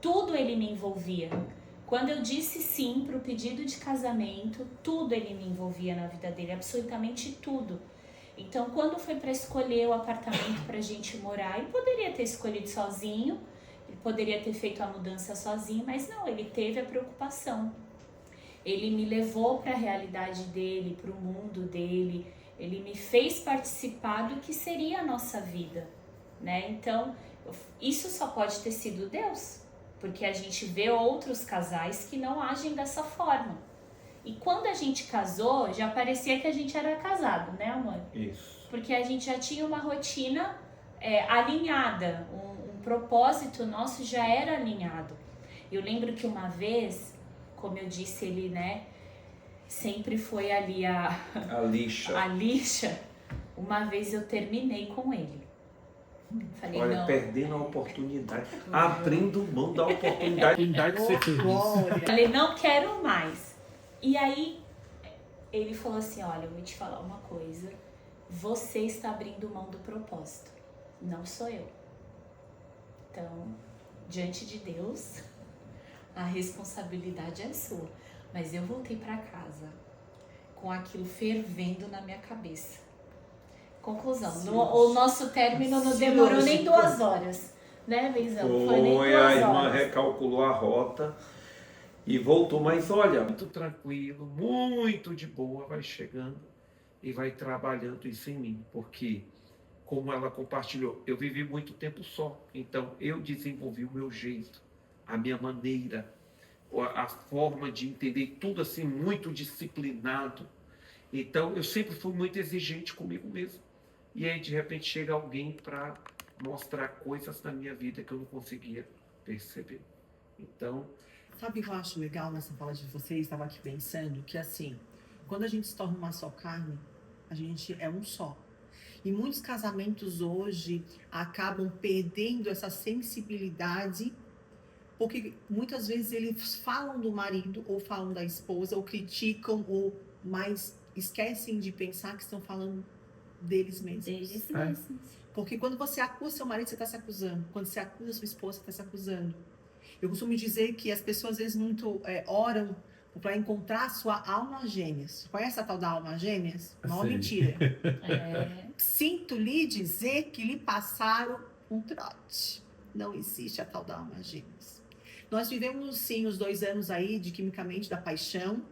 Tudo ele me envolvia. Quando eu disse sim para o pedido de casamento, tudo ele me envolvia na vida dele, absolutamente tudo. Então, quando foi para escolher o apartamento para a gente morar, ele poderia ter escolhido sozinho, ele poderia ter feito a mudança sozinho, mas não, ele teve a preocupação. Ele me levou para a realidade dele, para o mundo dele, ele me fez participar do que seria a nossa vida, né? Então, isso só pode ter sido Deus, porque a gente vê outros casais que não agem dessa forma. E quando a gente casou, já parecia que a gente era casado, né, amor? Isso. Porque a gente já tinha uma rotina alinhada, um propósito nosso já era alinhado. Eu lembro que uma vez, como eu disse, ele, né, sempre foi ali a lixa. Uma vez eu terminei com ele. Falei, olha, não. perdendo a oportunidade, abrindo mão da oportunidade de ser feliz. Falei, não quero mais. E aí, ele falou assim, olha, eu vou te falar uma coisa, você está abrindo mão do propósito, não sou eu. Então, diante de Deus, a responsabilidade é sua. Mas eu voltei para casa com aquilo fervendo na minha cabeça. Conclusão, o nosso término não demorou nem 2 horas, né, Benzão? Foi nem 2 horas. A irmã recalculou a rota e voltou, mas olha, Muito tranquilo, muito de boa, vai chegando e vai trabalhando isso em mim, porque, como ela compartilhou, eu vivi muito tempo só, então eu desenvolvi o meu jeito, a minha maneira, a forma de entender tudo assim, muito disciplinado. Então, eu sempre fui muito exigente comigo mesmo. E aí, de repente, chega alguém para mostrar coisas na minha vida que eu não conseguia perceber. Então... Sabe o que eu acho legal nessa fala de vocês? Estava aqui pensando que, assim, quando a gente se torna uma só carne, a gente é um só. E muitos casamentos hoje acabam perdendo essa sensibilidade, porque muitas vezes eles falam do marido, ou falam da esposa, ou criticam, ou mais esquecem de pensar que estão falando deles mesmos. Porque quando você acusa seu marido, você está se acusando. Quando você acusa sua esposa, você está se acusando. Eu costumo dizer que as pessoas às vezes muito oram para encontrar a sua alma gêmeas. Conhece a tal da alma gêmeas? Mó Sei. mentira. É. Sinto lhe dizer que lhe passaram um trote. Não existe a tal da alma gêmeas. Nós vivemos, sim, os 2 anos aí de Quimicamente da Paixão,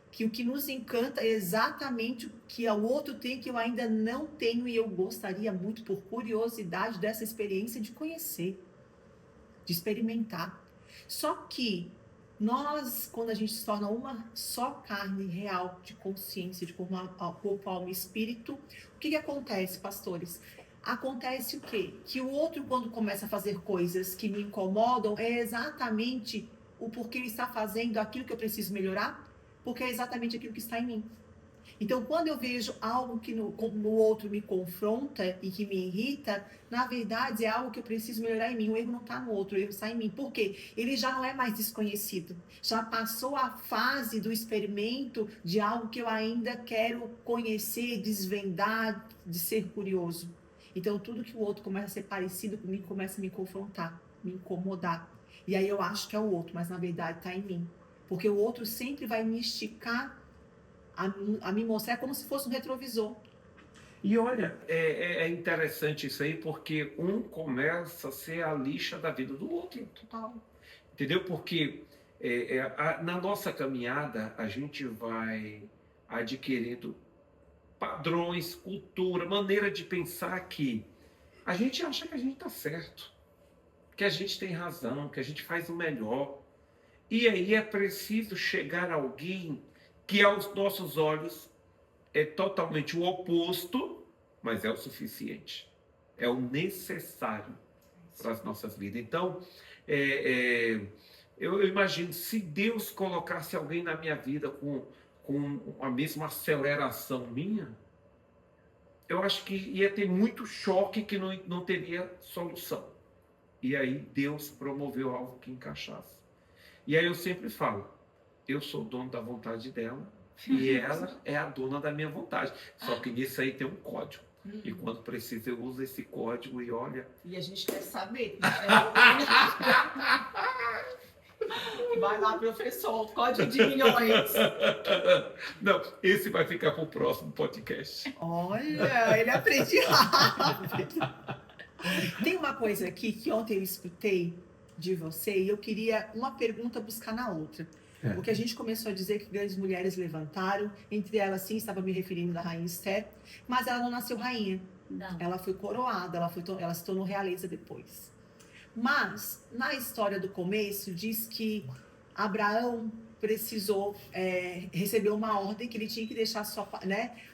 que o que nos encanta é exatamente o que o outro tem que eu ainda não tenho e eu gostaria muito, por curiosidade, dessa experiência de conhecer, de experimentar. Só que nós, quando a gente se torna uma só carne real de consciência, de corpo, alma e espírito, o que acontece, pastores? Acontece o quê? Que o outro, quando começa a fazer coisas que me incomodam, é exatamente o porquê ele está fazendo aquilo que eu preciso melhorar, porque é exatamente aquilo que está em mim. Então, quando eu vejo algo que no outro me confronta e que me irrita, na verdade é algo que eu preciso melhorar em mim. O erro não está no outro, o erro está em mim. Por quê? Ele já não é mais desconhecido. Já passou a fase do experimento de algo que eu ainda quero conhecer, desvendar, de ser curioso. Então, tudo que o outro começa a ser parecido comigo, começa a me confrontar, me incomodar. E aí eu acho que é o outro, mas na verdade está em mim. Porque o outro sempre vai me esticar, a me mostrar como se fosse um retrovisor. E olha, é interessante isso aí, porque um começa a ser a lixa da vida do outro. Total. Entendeu? Porque na nossa caminhada, a gente vai adquirindo padrões, cultura, maneira de pensar que a gente acha que a gente está certo, que a gente tem razão, que a gente faz o melhor. E aí é preciso chegar a alguém que aos nossos olhos é totalmente o oposto, mas é o suficiente. É o necessário para as nossas vidas. Então, eu imagino, se Deus colocasse alguém na minha vida com a mesma aceleração minha, eu acho que ia ter muito choque que não teria solução. E aí Deus promoveu algo que encaixasse. E aí eu sempre falo, eu sou dono da vontade dela e ela é a dona da minha vontade. Só que nisso aí tem um código. E quando precisa eu uso esse código e olha... E a gente quer saber. Vai lá, professor, código de milhões. Não, esse vai ficar para o próximo podcast. Olha, ele aprende rápido. Tem uma coisa aqui que ontem eu escutei de você e eu queria uma pergunta buscar na outra. Porque a gente começou a dizer que grandes mulheres levantaram, entre elas, sim, estava me referindo da rainha Esther, mas ela não nasceu rainha. Não. Ela foi coroada, ela se tornou realeza depois. Mas, na história do começo, diz que Abraão precisou receber uma ordem que ele tinha que deixar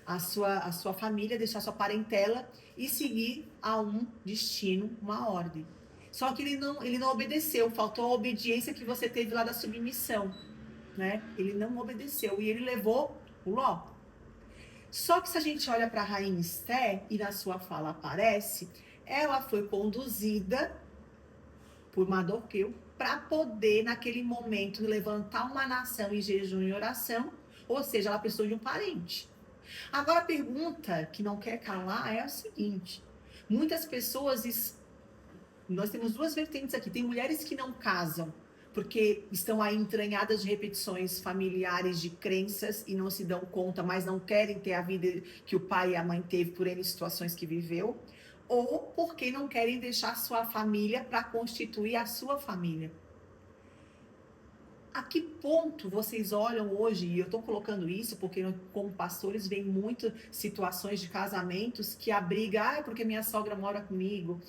a sua família, deixar sua parentela e seguir a um destino, uma ordem. Só que ele não obedeceu, faltou a obediência que você teve lá da submissão, né? Ele não obedeceu e ele levou o Ló. Só que se a gente olha para a rainha Esther, e na sua fala aparece, ela foi conduzida por Mardoqueu para poder, naquele momento, levantar uma nação em jejum e oração, ou seja, ela precisou de um parente. Agora, a pergunta que não quer calar é a seguinte: muitas pessoas, nós temos 2 vertentes aqui, tem mulheres que não casam, porque estão aí entranhadas de repetições familiares, de crenças, e não se dão conta, mas não querem ter a vida que o pai e a mãe teve por N situações que viveu, ou porque não querem deixar sua família para constituir a sua família. A que ponto vocês olham hoje, e eu estou colocando isso porque como pastores vem muitas situações de casamentos que a briga, porque minha sogra mora comigo,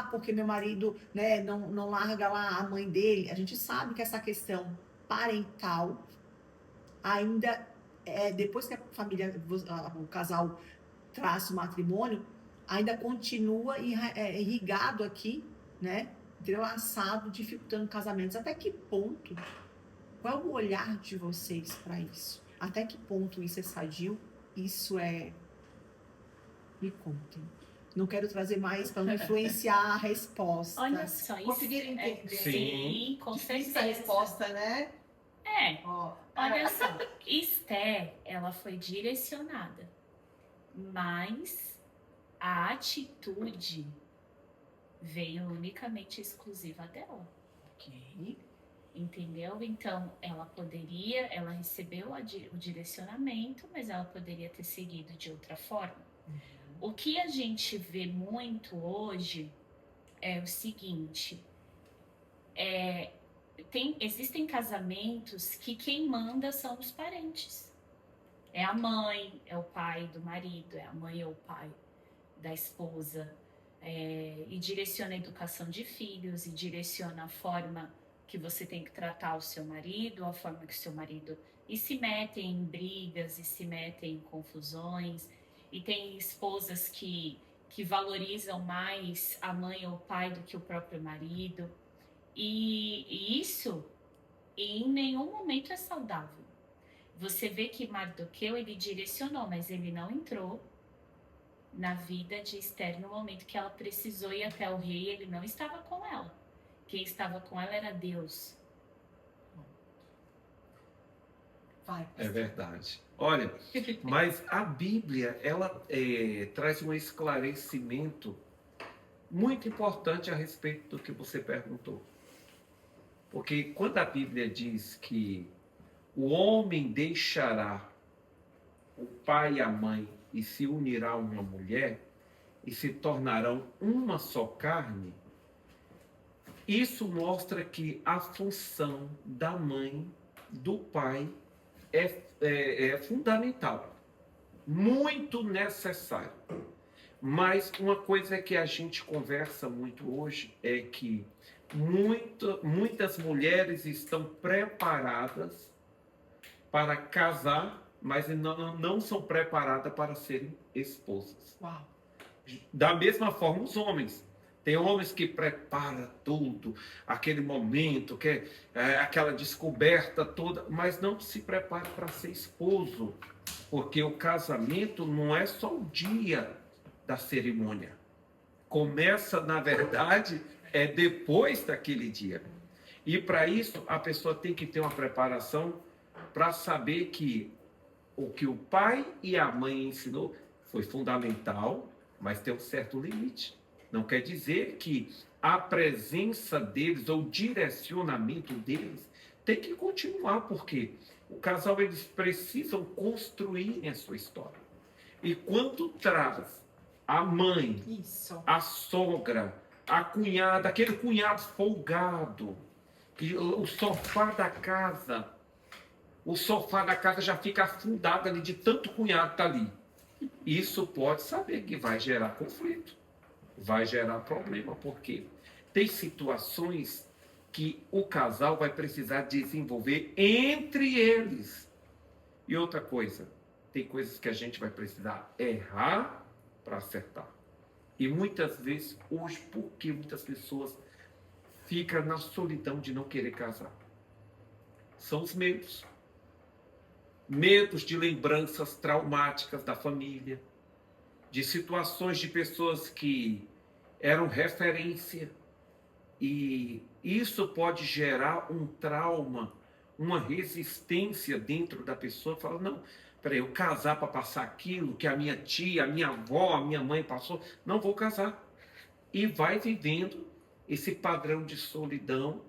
porque meu marido, né, não larga lá a mãe dele. A gente sabe que essa questão parental ainda, depois que a família, o casal traça o matrimônio, ainda continua irrigado aqui, né, entrelaçado, dificultando casamentos. Até que ponto? Qual é o olhar de vocês para isso? Até que ponto isso é sadio? Isso é... Me contem. Não quero trazer mais para não influenciar a resposta. Olha só, isso conseguiram entender? Sim, com Difícil certeza. a resposta, né? Olha só, Esther, ela foi direcionada, mas a atitude veio unicamente exclusiva dela. Ok. entendeu? Então, ela recebeu o direcionamento, mas ela poderia ter seguido de outra forma. O que a gente vê muito hoje é o seguinte, existem casamentos que quem manda são os parentes. É a mãe, é o pai do marido, é a mãe ou o pai da esposa, e direciona a educação de filhos, e direciona a forma que você tem que tratar o seu marido, a forma que o seu marido... E se metem em brigas, e se metem em confusões, e tem esposas que valorizam mais a mãe ou o pai do que o próprio marido. E isso em nenhum momento é saudável. Você vê que Mardoqueu, ele direcionou, mas ele não entrou na vida de Esther no momento que ela precisou ir até o rei, ele não estava com ela. Quem estava com ela era Deus. Vai. É verdade. Olha, mas a Bíblia, ela traz um esclarecimento muito importante a respeito do que você perguntou. Porque quando a Bíblia diz que o homem deixará o pai e a mãe e se unirá a uma mulher e se tornarão uma só carne, isso mostra que a função da mãe, do pai, é fundamental, muito necessário. Mas uma coisa que a gente conversa muito hoje é que muitas mulheres estão preparadas para casar, mas não são preparadas para serem esposas. Uau. Da mesma forma, os homens. Tem homens que preparam tudo, aquele momento, aquela descoberta toda, mas não se prepara para ser esposo, porque o casamento não é só o dia da cerimônia. Começa, na verdade, depois daquele dia. E para isso, a pessoa tem que ter uma preparação para saber que o que o pai e a mãe ensinou foi fundamental, mas tem um certo limite. Não quer dizer que a presença deles ou o direcionamento deles tem que continuar, porque o casal, eles precisam construir a sua história. E quando traz a mãe, a sogra, a cunhada, aquele cunhado folgado, que o sofá da casa já fica afundado ali de tanto cunhado que está ali. Isso pode saber que vai gerar conflito, vai gerar problema, porque tem situações que o casal vai precisar desenvolver entre eles. E outra coisa, tem coisas que a gente vai precisar errar para acertar. E muitas vezes, hoje, porque muitas pessoas ficam na solidão de não querer casar? São os medos. Medos de lembranças traumáticas da família, de situações de pessoas que eram referência. E isso pode gerar um trauma, uma resistência dentro da pessoa. Fala, não, peraí, eu casar para passar aquilo que a minha tia, a minha avó, a minha mãe passou, não vou casar. E vai vivendo esse padrão de solidão,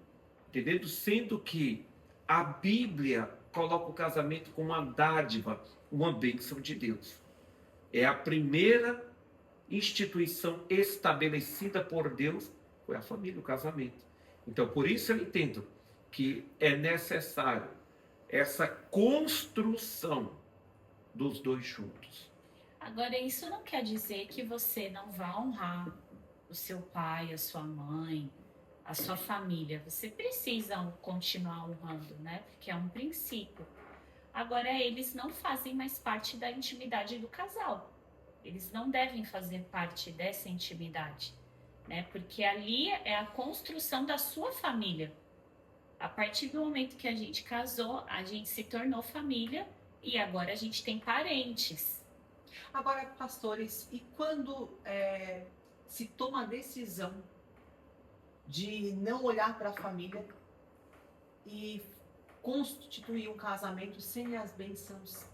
entendendo? Sendo que a Bíblia coloca o casamento como uma dádiva, uma bênção de Deus. É a primeira instituição estabelecida por Deus, foi a família, o casamento. Então, por isso eu entendo que é necessário essa construção dos dois juntos. Agora, isso não quer dizer que você não vá honrar o seu pai, a sua mãe, a sua família. Você precisa continuar honrando, né? Porque é um princípio. Agora, eles não fazem mais parte da intimidade do casal. Eles não devem fazer parte dessa intimidade, né? Porque ali é a construção da sua família. A partir do momento que a gente casou, a gente se tornou família e agora a gente tem parentes. Agora, pastores, e quando se toma a decisão de não olhar para a família e constituir um casamento sem as bênçãos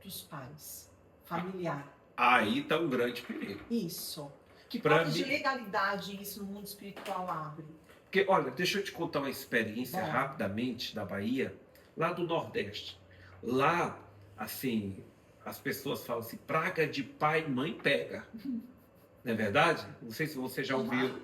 dos pais, familiar? Aí está um grande perigo. Isso. Que Pra portas de mim- legalidade isso no mundo espiritual abre? Porque, olha, deixa eu te contar uma experiência Bom. rapidamente da Bahia, lá do Nordeste. Lá, assim, as pessoas falam assim, praga de pai e mãe pega. Não é verdade? Não sei se você já ouviu,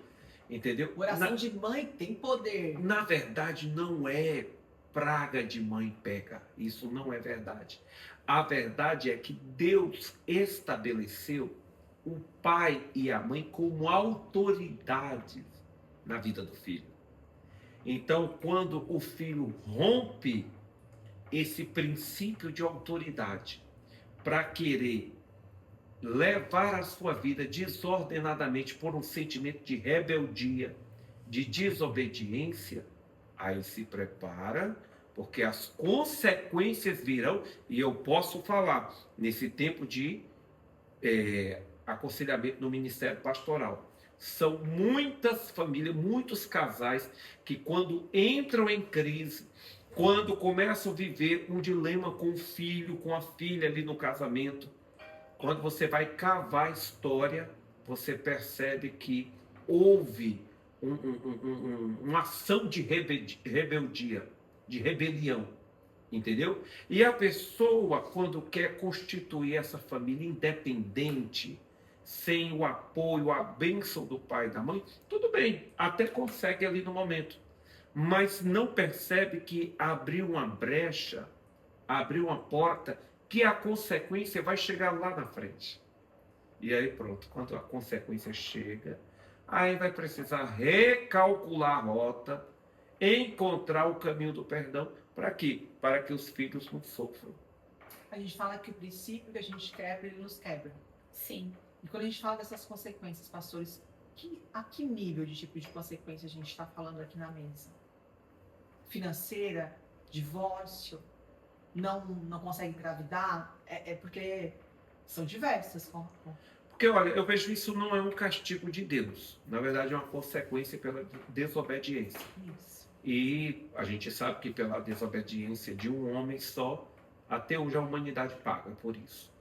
entendeu? Oração de mãe tem poder. Na verdade, não é praga de mãe pega. Isso não é verdade. A verdade é que Deus estabeleceu o pai e a mãe como autoridades na vida do filho. Então, quando o filho rompe esse princípio de autoridade para querer levar a sua vida desordenadamente por um sentimento de rebeldia, de desobediência, aí se prepara, porque as consequências virão, e eu posso falar nesse tempo de aconselhamento no Ministério Pastoral. São muitas famílias, muitos casais que quando entram em crise, quando começam a viver um dilema com o filho, com a filha ali no casamento, quando você vai cavar a história, você percebe que houve uma ação de rebeldia, de rebelião, entendeu? E a pessoa, quando quer constituir essa família independente, sem o apoio, a bênção do pai e da mãe, tudo bem, até consegue ali no momento, mas não percebe que abriu uma brecha, abriu uma porta, que a consequência vai chegar lá na frente. E aí pronto, quando a consequência chega, aí vai precisar recalcular a rota, encontrar o caminho do perdão, para quê? Para que os filhos não sofram. A gente fala que o princípio que a gente quebra, ele nos quebra. Sim. E quando a gente fala dessas consequências, pastores, a que nível de tipo de consequência a gente está falando aqui na mesa? Financeira? Divórcio? Não consegue engravidar? É porque são diversas. Porque, olha, eu vejo isso não é um castigo de Deus. Na verdade, é uma consequência pela desobediência. Isso. E a gente sabe que pela desobediência de um homem só, até hoje a humanidade paga por isso.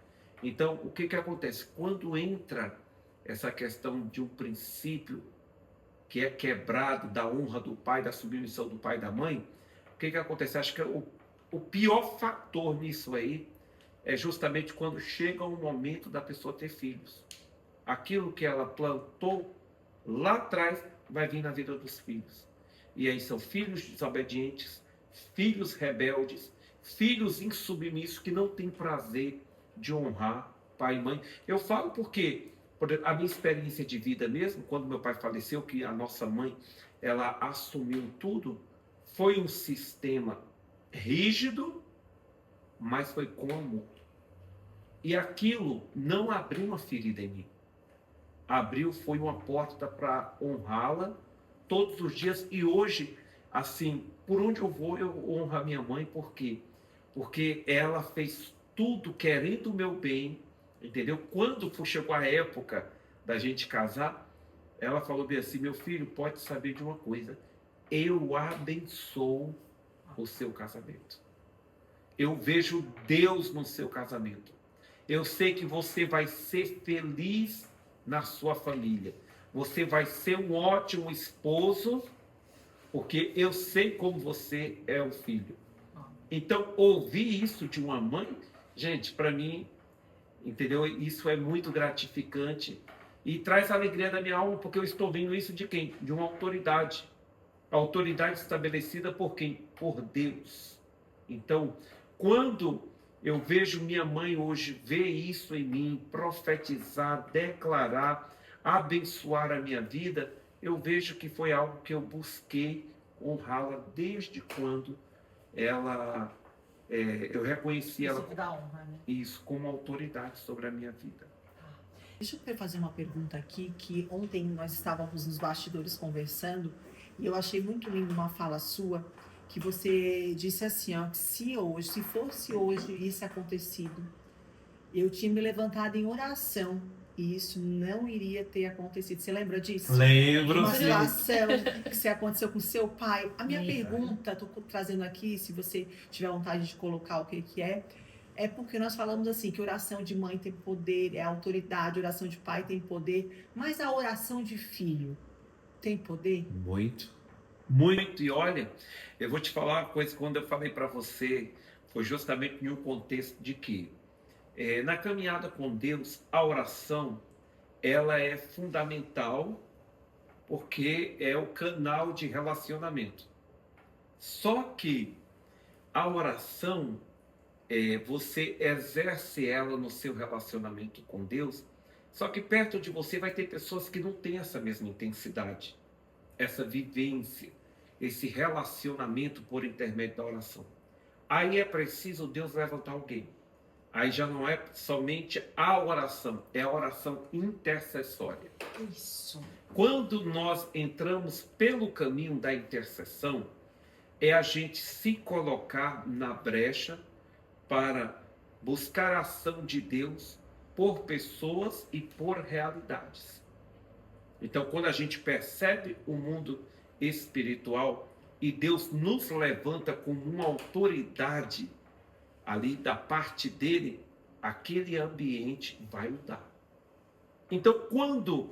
Então, o que acontece? Quando entra essa questão de um princípio que é quebrado da honra do pai, da submissão do pai e da mãe, o que acontece? Acho que o pior fator nisso aí é justamente quando chega o momento da pessoa ter filhos. Aquilo que ela plantou lá atrás vai vir na vida dos filhos. E aí são filhos desobedientes, filhos rebeldes, filhos insubmissos que não têm prazer de honrar pai e mãe. Eu falo porque a minha experiência de vida mesmo, quando meu pai faleceu, que a nossa mãe, ela assumiu tudo, foi um sistema rígido, mas foi com amor. E aquilo não abriu uma ferida em mim. Abriu, foi uma porta para honrá-la todos os dias. E hoje, assim, por onde eu vou, eu honro a minha mãe. Por quê? Porque ela fez tudo querendo o meu bem, entendeu? Quando chegou a época da gente casar, ela falou bem assim, meu filho, pode saber de uma coisa, eu abençoo o seu casamento. Eu vejo Deus no seu casamento. Eu sei que você vai ser feliz na sua família. Você vai ser um ótimo esposo, porque eu sei como você é o filho. Então, ouvir isso de uma mãe, gente, para mim, entendeu? Isso é muito gratificante e traz alegria na minha alma, porque eu estou vendo isso de quem? De uma autoridade. A autoridade estabelecida por quem? Por Deus. Então, quando eu vejo minha mãe hoje ver isso em mim, profetizar, declarar, abençoar a minha vida, eu vejo que foi algo que eu busquei honrá-la desde quando eu reconheci ela da honra, né? isso como autoridade sobre a minha vida. Deixa eu fazer uma pergunta aqui, que ontem nós estávamos nos bastidores conversando e eu achei muito lindo uma fala sua, que você disse assim, ó, que se fosse hoje isso acontecido, eu tinha me levantado em oração e isso não iria ter acontecido. Você lembra disso? Lembro, Uma sim. situação que você aconteceu com seu pai. A minha Lembro. pergunta, estou trazendo aqui, se você tiver vontade de colocar o que é porque nós falamos assim, que oração de mãe tem poder, é autoridade, oração de pai tem poder, mas a oração de filho tem poder? Muito. Muito, e olha, eu vou te falar uma coisa, quando eu falei para você, foi justamente em um contexto de que, na caminhada com Deus, a oração, ela é fundamental, porque é o canal de relacionamento. Só que a oração, você exerce ela no seu relacionamento com Deus, só que perto de você vai ter pessoas que não têm essa mesma intensidade, essa vivência, esse relacionamento por intermédio da oração. Aí é preciso Deus levantar alguém. Aí já não é somente a oração, é a oração intercessória. Isso. Quando nós entramos pelo caminho da intercessão, é a gente se colocar na brecha para buscar a ação de Deus por pessoas e por realidades. Então, quando a gente percebe o mundo espiritual e Deus nos levanta como uma autoridade ali da parte dele, aquele ambiente vai mudar. Então, quando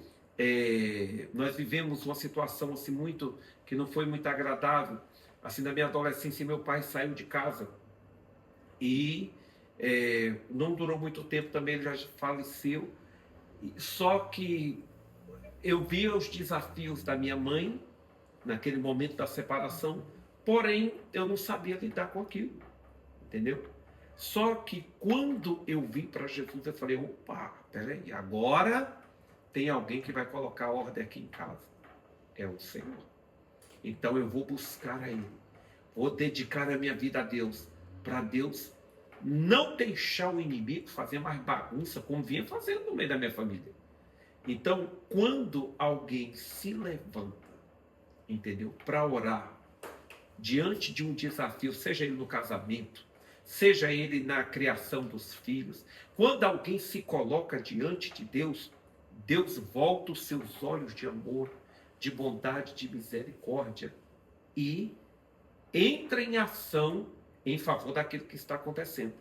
nós vivemos uma situação assim muito, que não foi muito agradável, assim, na minha adolescência, meu pai saiu de casa e não durou muito tempo também, ele já faleceu. Só que eu via os desafios da minha mãe naquele momento da separação, porém eu não sabia lidar com aquilo, entendeu? Só que quando eu vim para Jesus, eu falei, opa, peraí, agora tem alguém que vai colocar ordem aqui em casa, é o Senhor. Então eu vou buscar a Ele, vou dedicar a minha vida a Deus, para Deus não deixar o inimigo fazer mais bagunça, como vinha fazendo no meio da minha família. Então, quando alguém se levanta, entendeu, para orar, diante de um desafio, seja ele no casamento, seja ele na criação dos filhos, quando alguém se coloca diante de Deus, Deus volta os seus olhos de amor, de bondade, de misericórdia e entra em ação em favor daquilo que está acontecendo.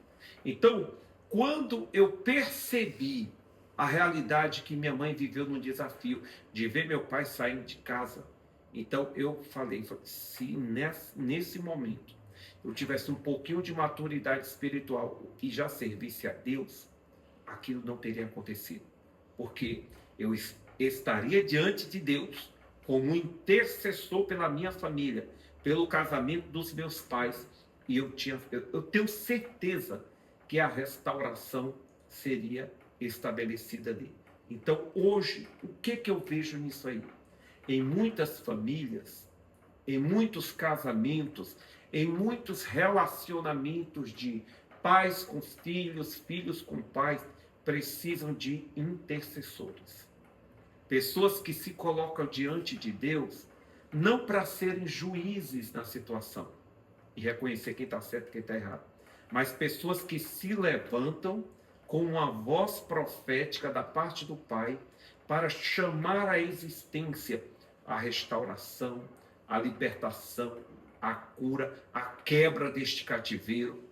Então, quando eu percebi a realidade que minha mãe viveu no desafio de ver meu pai saindo de casa, então eu falei, se nesse momento eu tivesse um pouquinho de maturidade espiritual e já servisse a Deus, aquilo não teria acontecido. Porque eu estaria diante de Deus como intercessor pela minha família, pelo casamento dos meus pais, e eu tenho certeza que a restauração seria estabelecida ali. Então, hoje, o que eu vejo nisso aí? Em muitas famílias, em muitos casamentos, em muitos relacionamentos de pais com filhos, filhos com pais, precisam de intercessores. Pessoas que se colocam diante de Deus, não para serem juízes na situação e reconhecer quem está certo e quem está errado, mas pessoas que se levantam com uma voz profética da parte do Pai para chamar à existência a restauração, a libertação, a cura, a quebra deste cativeiro.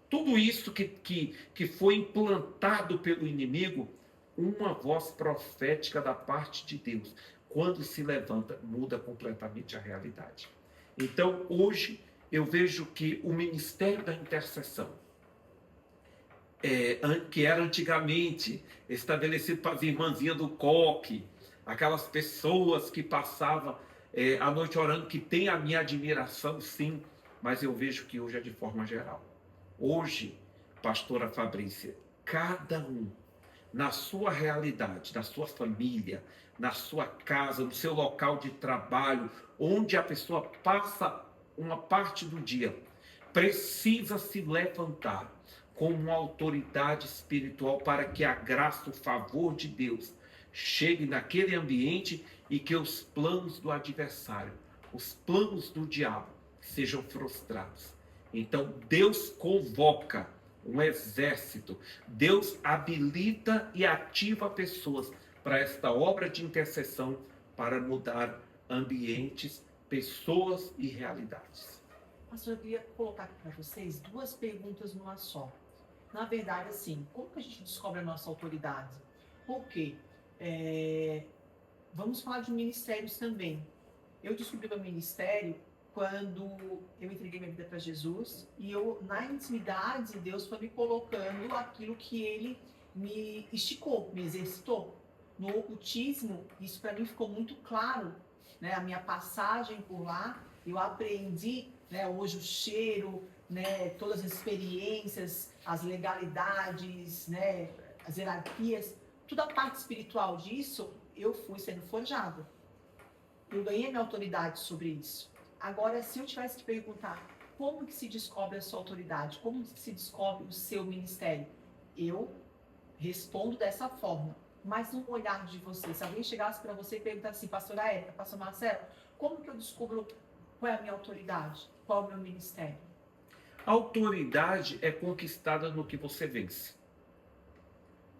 Tudo isso que foi implantado pelo inimigo, uma voz profética da parte de Deus, quando se levanta, muda completamente a realidade. Então, hoje, eu vejo que o ministério da intercessão, que era antigamente estabelecido para as irmãzinhas do coque, aquelas pessoas que passavam a noite orando, que tem a minha admiração, sim, mas eu vejo que hoje é de forma geral. Hoje, pastora Fabrícia, cada um, na sua realidade, na sua família, na sua casa, no seu local de trabalho, onde a pessoa passa uma parte do dia, precisa se levantar como uma autoridade espiritual para que a graça, o favor de Deus chegue naquele ambiente e que os planos do adversário, os planos do diabo sejam frustrados. Então Deus convoca um exército, Deus habilita e ativa pessoas para esta obra de intercessão para mudar ambientes, pessoas e realidades. Pastor, eu queria colocar aqui para vocês duas perguntas numa só. Na verdade, assim, como que a gente descobre a nossa autoridade? Por quê? Vamos falar de ministérios também. Eu descobri meu ministério quando eu entreguei minha vida para Jesus e eu, na intimidade, Deus foi me colocando aquilo que Ele me esticou, me exercitou. No ocultismo, isso para mim ficou muito claro, né? A minha passagem por lá, eu aprendi, né? Hoje o cheiro, né? Todas as experiências, as legalidades, né? As hierarquias, toda a parte espiritual disso, eu fui sendo forjada. Eu ganhei minha autoridade sobre isso. Agora, se eu tivesse que perguntar como que se descobre a sua autoridade, como que se descobre o seu ministério, eu respondo dessa forma. Mas no olhar de você, se alguém chegasse para você e perguntasse assim, pastora Érica, pastor Marcelo, como que eu descubro qual é a minha autoridade, qual é o meu ministério? A autoridade é conquistada no que você vence.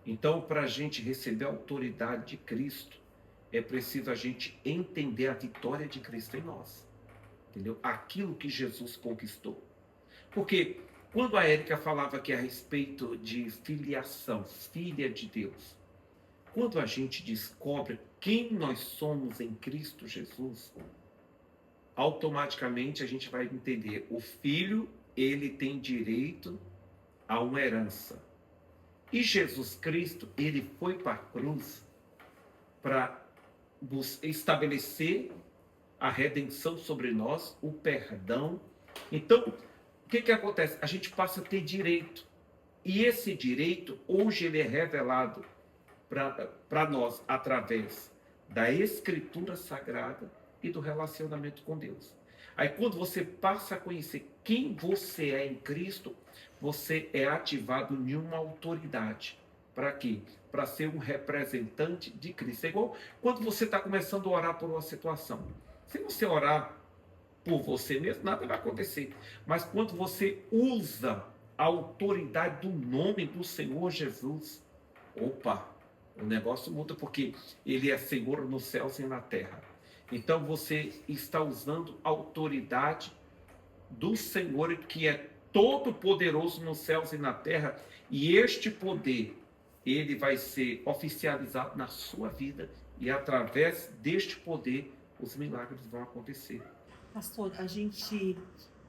Então, para a gente receber a autoridade de Cristo, é preciso a gente entender a vitória de Cristo em nós. Entendeu? Aquilo que Jesus conquistou. Porque quando a Érica falava aqui a respeito de filiação, filha de Deus, quando a gente descobre quem nós somos em Cristo Jesus, automaticamente a gente vai entender, o filho, ele tem direito a uma herança. E Jesus Cristo, ele foi para a cruz para estabelecer a redenção sobre nós, o perdão. Então, o que acontece? A gente passa a ter direito. E esse direito, hoje, ele é revelado para nós através da Escritura Sagrada e do relacionamento com Deus. Aí, quando você passa a conhecer quem você é em Cristo, você é ativado em uma autoridade. Para quê? Para ser um representante de Cristo. É igual quando você está começando a orar por uma situação. Se você orar por você mesmo, nada vai acontecer. Mas quando você usa a autoridade do nome do Senhor Jesus, opa, o negócio muda, porque Ele é Senhor nos céus e na terra. Então você está usando a autoridade do Senhor, que é todo poderoso nos céus e na terra, e este poder, ele vai ser oficializado na sua vida, e através deste poder, os milagres vão acontecer. Pastor, a gente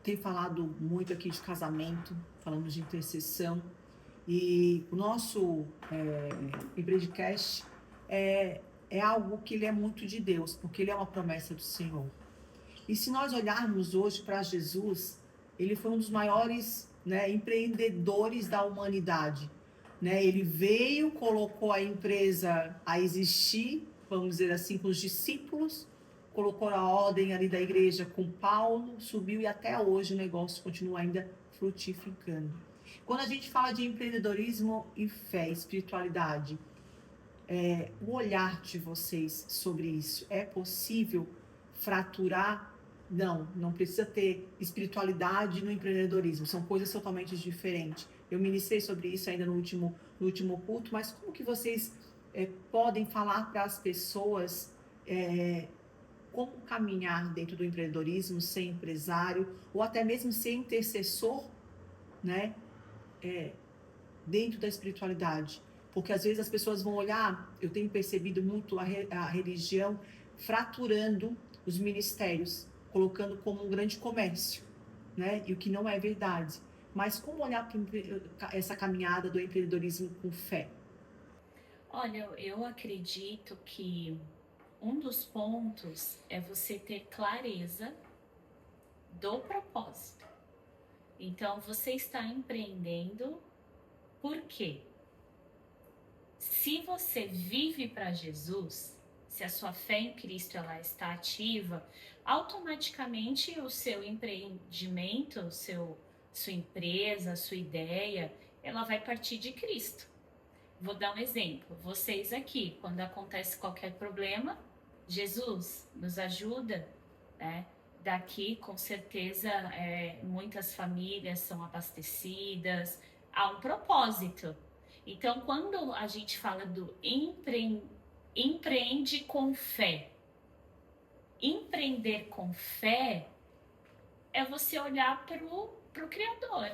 tem falado muito aqui de casamento, falamos de intercessão, e o nosso Empreendicast é algo que ele é muito de Deus, porque ele é uma promessa do Senhor. E se nós olharmos hoje para Jesus, ele foi um dos maiores, né, empreendedores da humanidade. Né? Ele veio, colocou a empresa a existir, vamos dizer assim, com os discípulos, colocou a ordem ali da igreja com Paulo, subiu e até hoje o negócio continua ainda frutificando. Quando a gente fala de empreendedorismo e fé, espiritualidade, o olhar de vocês sobre isso, é possível fraturar? Não precisa ter espiritualidade no empreendedorismo, são coisas totalmente diferentes. Eu ministrei sobre isso ainda no último culto, mas como que vocês podem falar para as pessoas como caminhar dentro do empreendedorismo, ser empresário, ou até mesmo ser intercessor, né, dentro da espiritualidade? Porque às vezes as pessoas vão olhar, eu tenho percebido muito a religião fraturando os ministérios, colocando como um grande comércio, né? E o que não é verdade. Mas como olhar para essa caminhada do empreendedorismo com fé? Olha, eu acredito que um dos pontos é você ter clareza do propósito. Então, você está empreendendo por quê? Se você vive para Jesus, se a sua fé em Cristo ela está ativa, automaticamente o seu empreendimento, sua empresa, sua ideia, ela vai partir de Cristo. Vou dar um exemplo. Vocês aqui, quando acontece qualquer problema, Jesus nos ajuda, né? Daqui, com certeza, muitas famílias são abastecidas. Há um propósito. Então, quando a gente fala do empreende com fé, empreender com fé é você olhar para o Criador.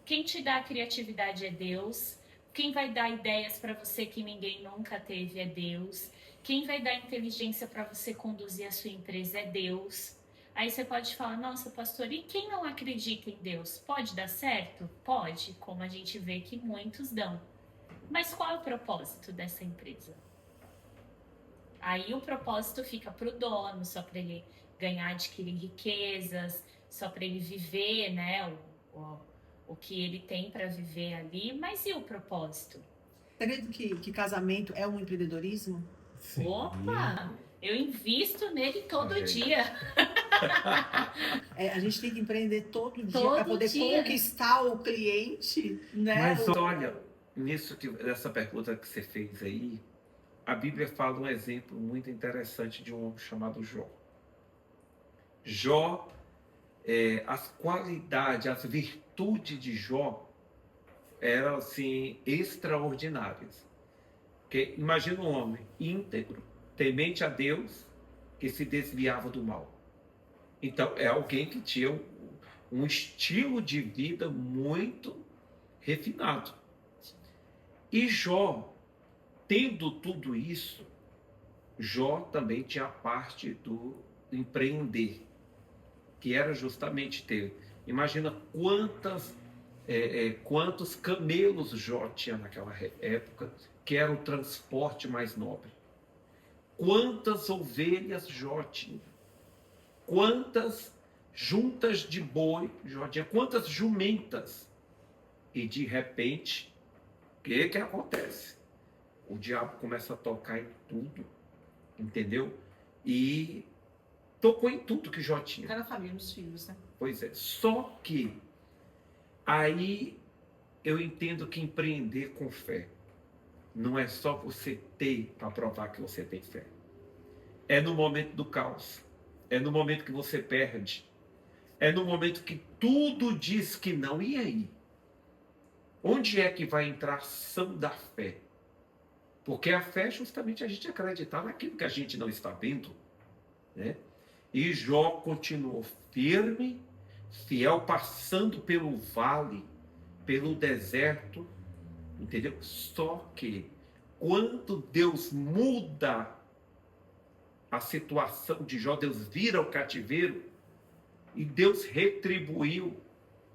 Quem te dá a criatividade é Deus. Quem vai dar ideias para você que ninguém nunca teve é Deus. Quem vai dar inteligência para você conduzir a sua empresa é Deus. Aí você pode falar, nossa, pastor, e quem não acredita em Deus? Pode dar certo? Pode, como a gente vê que muitos dão. Mas qual é o propósito dessa empresa? Aí o propósito fica para o dono, só para ele ganhar, adquirir riquezas, só para ele viver, né, o que ele tem para viver ali. Mas e o propósito? Você acredita que casamento é um empreendedorismo? Sim. Opa! Eu invisto nele todo dia. A gente tem que empreender todo dia Todo para poder dia. conquistar o cliente, né? Mas olha, nessa pergunta que você fez aí, a Bíblia fala um exemplo muito interessante de um homem chamado Jó. Jó, as qualidades, as virtudes de Jó eram assim extraordinárias. Porque imagina um homem íntegro, temente a Deus, que se desviava do mal. Então é alguém que tinha um estilo de vida muito refinado. E Jó, tendo tudo isso, Jó também tinha a parte do empreender, que era justamente ter. Imagina quantos camelos Jó tinha naquela época, que era o transporte mais nobre. Quantas ovelhas Jó tinha. Quantas juntas de boi Jó tinha. Quantas jumentas. E de repente, o que acontece? O diabo começa a tocar em tudo, entendeu? E tocou em tudo que Jó tinha. Cada família, nos filhos, né? Pois é. Só que aí eu entendo que empreender com fé não é só você ter para provar que você tem fé. É no momento do caos. É no momento que você perde. É no momento que tudo diz que não. E aí? Onde é que vai entrar a ação da fé? Porque a fé é justamente a gente acreditar naquilo que a gente não está vendo, né? E Jó continuou firme, fiel, passando pelo vale, pelo deserto, entendeu? Só que quando Deus muda a situação de Jó, Deus vira o cativeiro e Deus retribuiu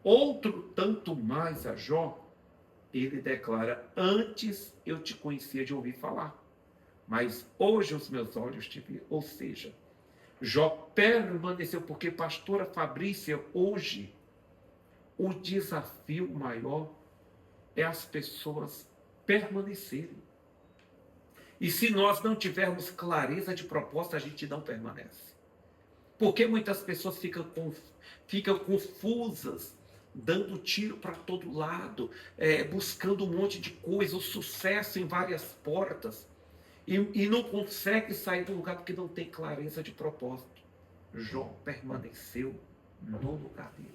outro tanto mais a Jó, ele declara: antes eu te conhecia de ouvir falar, mas hoje os meus olhos te viram. Ou seja, Jó permaneceu, porque, pastora Fabrícia, hoje o desafio maior é as pessoas permanecerem. E se nós não tivermos clareza de proposta, a gente não permanece. Porque muitas pessoas ficam confusas, dando tiro para todo lado, buscando um monte de coisa, o sucesso em várias portas, e não consegue sair do lugar porque não tem clareza de propósito. Jó permaneceu no lugar dele.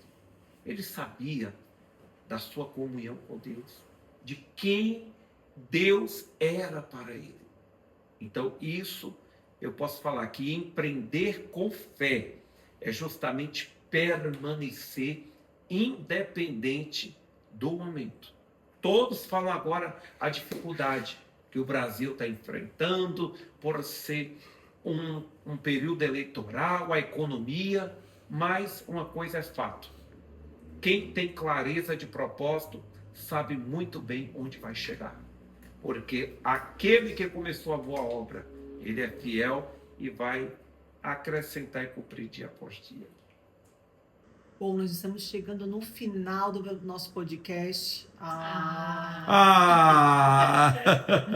Ele sabia da sua comunhão com Deus, de quem Deus era para ele. Então, isso eu posso falar que empreender com fé é justamente permanecer independente do momento. Todos falam agora a dificuldade que o Brasil está enfrentando por ser um período eleitoral, a economia, mas uma coisa é fato. Quem tem clareza de propósito sabe muito bem onde vai chegar. Porque aquele que começou a boa obra, ele é fiel e vai acrescentar e cumprir dia após dia. Bom, nós estamos chegando no final do nosso podcast.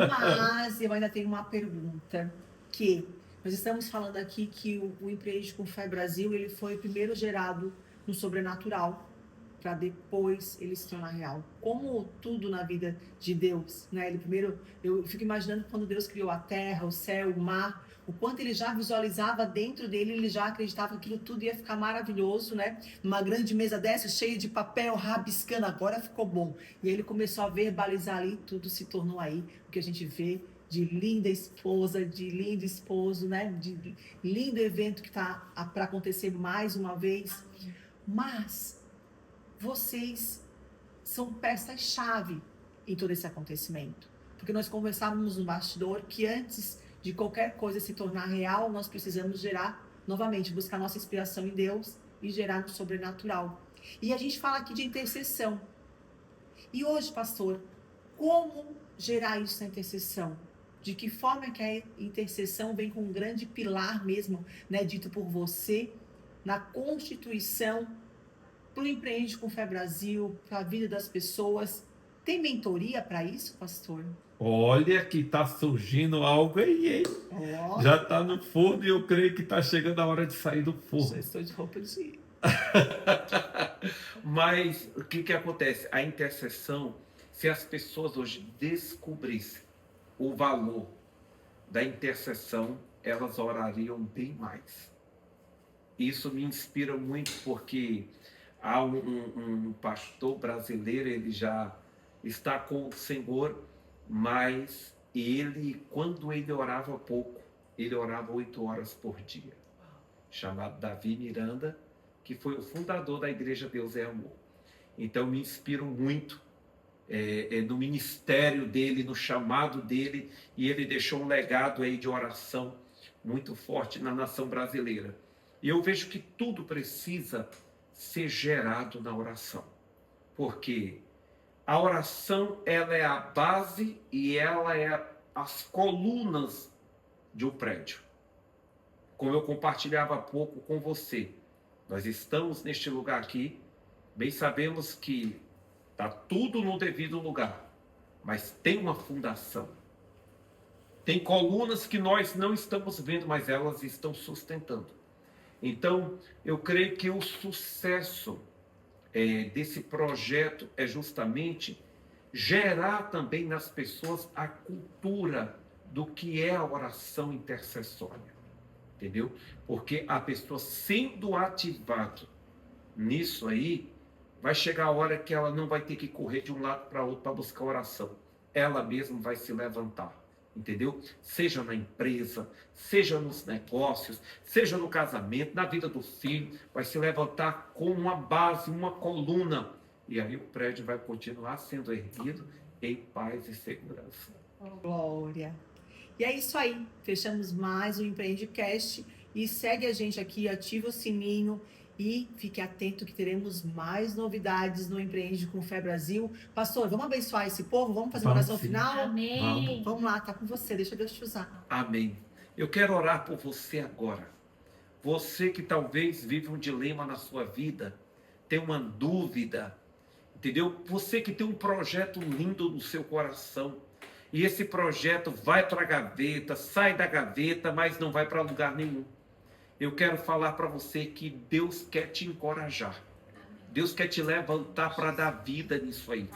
Mas eu ainda tenho uma pergunta, que nós estamos falando aqui que o Empreende com Fé Brasil, ele foi primeiro gerado no sobrenatural, para depois ele se tornar real. Como tudo na vida de Deus, né? Ele primeiro, eu fico imaginando quando Deus criou a terra, o céu, o mar, o quanto ele já visualizava dentro dele, ele já acreditava que aquilo tudo ia ficar maravilhoso, né? Uma grande mesa dessa, cheia de papel, rabiscando, agora ficou bom. E ele começou a verbalizar ali, tudo se tornou aí o que a gente vê de linda esposa, de lindo esposo, né? De lindo evento que está para acontecer mais uma vez. Mas vocês são peças-chave em todo esse acontecimento. Porque nós conversávamos no bastidor que antes de qualquer coisa se tornar real, nós precisamos gerar, novamente, buscar nossa inspiração em Deus e gerar no sobrenatural. E a gente fala aqui de intercessão. E hoje, pastor, como gerar isso na intercessão? De que forma que a intercessão vem com um grande pilar mesmo, né, dito por você, na constituição, para o Empreende com Fé Brasil, para a vida das pessoas. Tem mentoria para isso, pastor? Olha que está surgindo algo aí, hein? Oh, Já está no forno e eu creio que está chegando a hora de sair do já forno. estou de roupa de ir. Mas o que acontece? A intercessão, se as pessoas hoje descobrissem o valor da intercessão, elas orariam bem mais. Isso me inspira muito porque há um pastor brasileiro, ele já está com o Senhor, mas ele, quando ele orava pouco, ele orava 8 horas por dia, chamado Davi Miranda, que foi o fundador da Igreja Deus é Amor. Então me inspiro muito no ministério dele, no chamado dele, e ele deixou um legado aí de oração muito forte na nação brasileira. E eu vejo que tudo precisa ser gerado na oração, porque a oração, ela é a base e ela é as colunas de um prédio. Como eu compartilhava há pouco com você, nós estamos neste lugar aqui, bem sabemos que está tudo no devido lugar, mas tem uma fundação. Tem colunas que nós não estamos vendo, mas elas estão sustentando. Então, eu creio que o sucesso desse projeto é justamente gerar também nas pessoas a cultura do que é a oração intercessória, entendeu? Porque a pessoa sendo ativada nisso aí, vai chegar a hora que ela não vai ter que correr de um lado para outro para buscar oração. Ela mesma vai se levantar, entendeu? Seja na empresa, seja nos negócios, seja no casamento, na vida do filho, vai se levantar com uma base, uma coluna. E aí o prédio vai continuar sendo erguido em paz e segurança. Glória. E é isso aí. Fechamos mais um Empreendecast. E segue a gente aqui, ativa o sininho e fique atento que teremos mais novidades no Empreende com Fé Brasil. Pastor, vamos abençoar esse povo? Vamos fazer uma oração final? Amém. Vamos lá, tá com você. Deixa Deus te usar. Amém. Eu quero orar por você agora. Você que talvez vive um dilema na sua vida, tem uma dúvida, entendeu? Você que tem um projeto lindo no seu coração, e esse projeto vai para a gaveta, sai da gaveta, mas não vai para lugar nenhum. Eu quero falar para você que Deus quer te encorajar. Deus quer te levantar para dar vida nisso aí.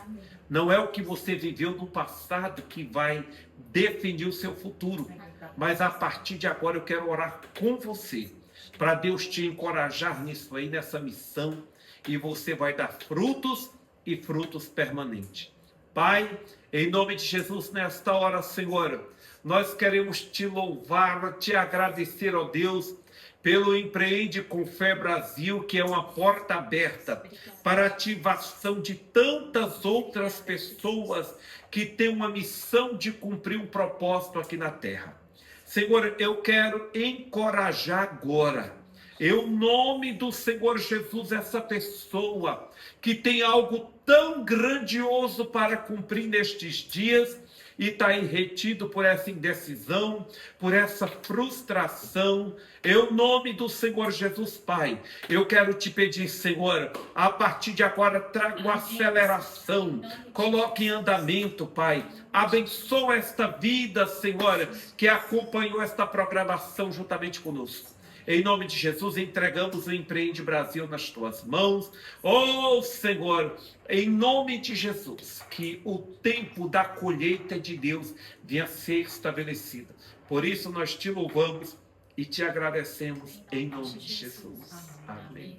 Não é o que você viveu no passado que vai definir o seu futuro. Mas a partir de agora eu quero orar com você, para Deus te encorajar nisso aí, nessa missão. E você vai dar frutos e frutos permanentes. Pai, em nome de Jesus, nesta hora, Senhor, nós queremos te louvar, te agradecer, ó Deus, pelo Empreende com Fé Brasil, que é uma porta aberta para a ativação de tantas outras pessoas que têm uma missão de cumprir um propósito aqui na Terra. Senhor, eu quero encorajar agora, em nome do Senhor Jesus, essa pessoa que tem algo tão grandioso para cumprir nestes dias, e está aí retido por essa indecisão, por essa frustração. Em nome do Senhor Jesus, Pai, eu quero te pedir, Senhor, a partir de agora, traga uma aceleração, coloque em andamento, Pai. Abençoa esta vida, Senhor, que acompanhou esta programação juntamente conosco. Em nome de Jesus, entregamos o Empreende Brasil nas tuas mãos. Oh, Senhor, em nome de Jesus, que o tempo da colheita de Deus venha a ser estabelecido. Por isso nós te louvamos e te agradecemos em nome de Jesus. Amém.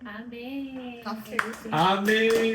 Amém. Tá feliz. Amém.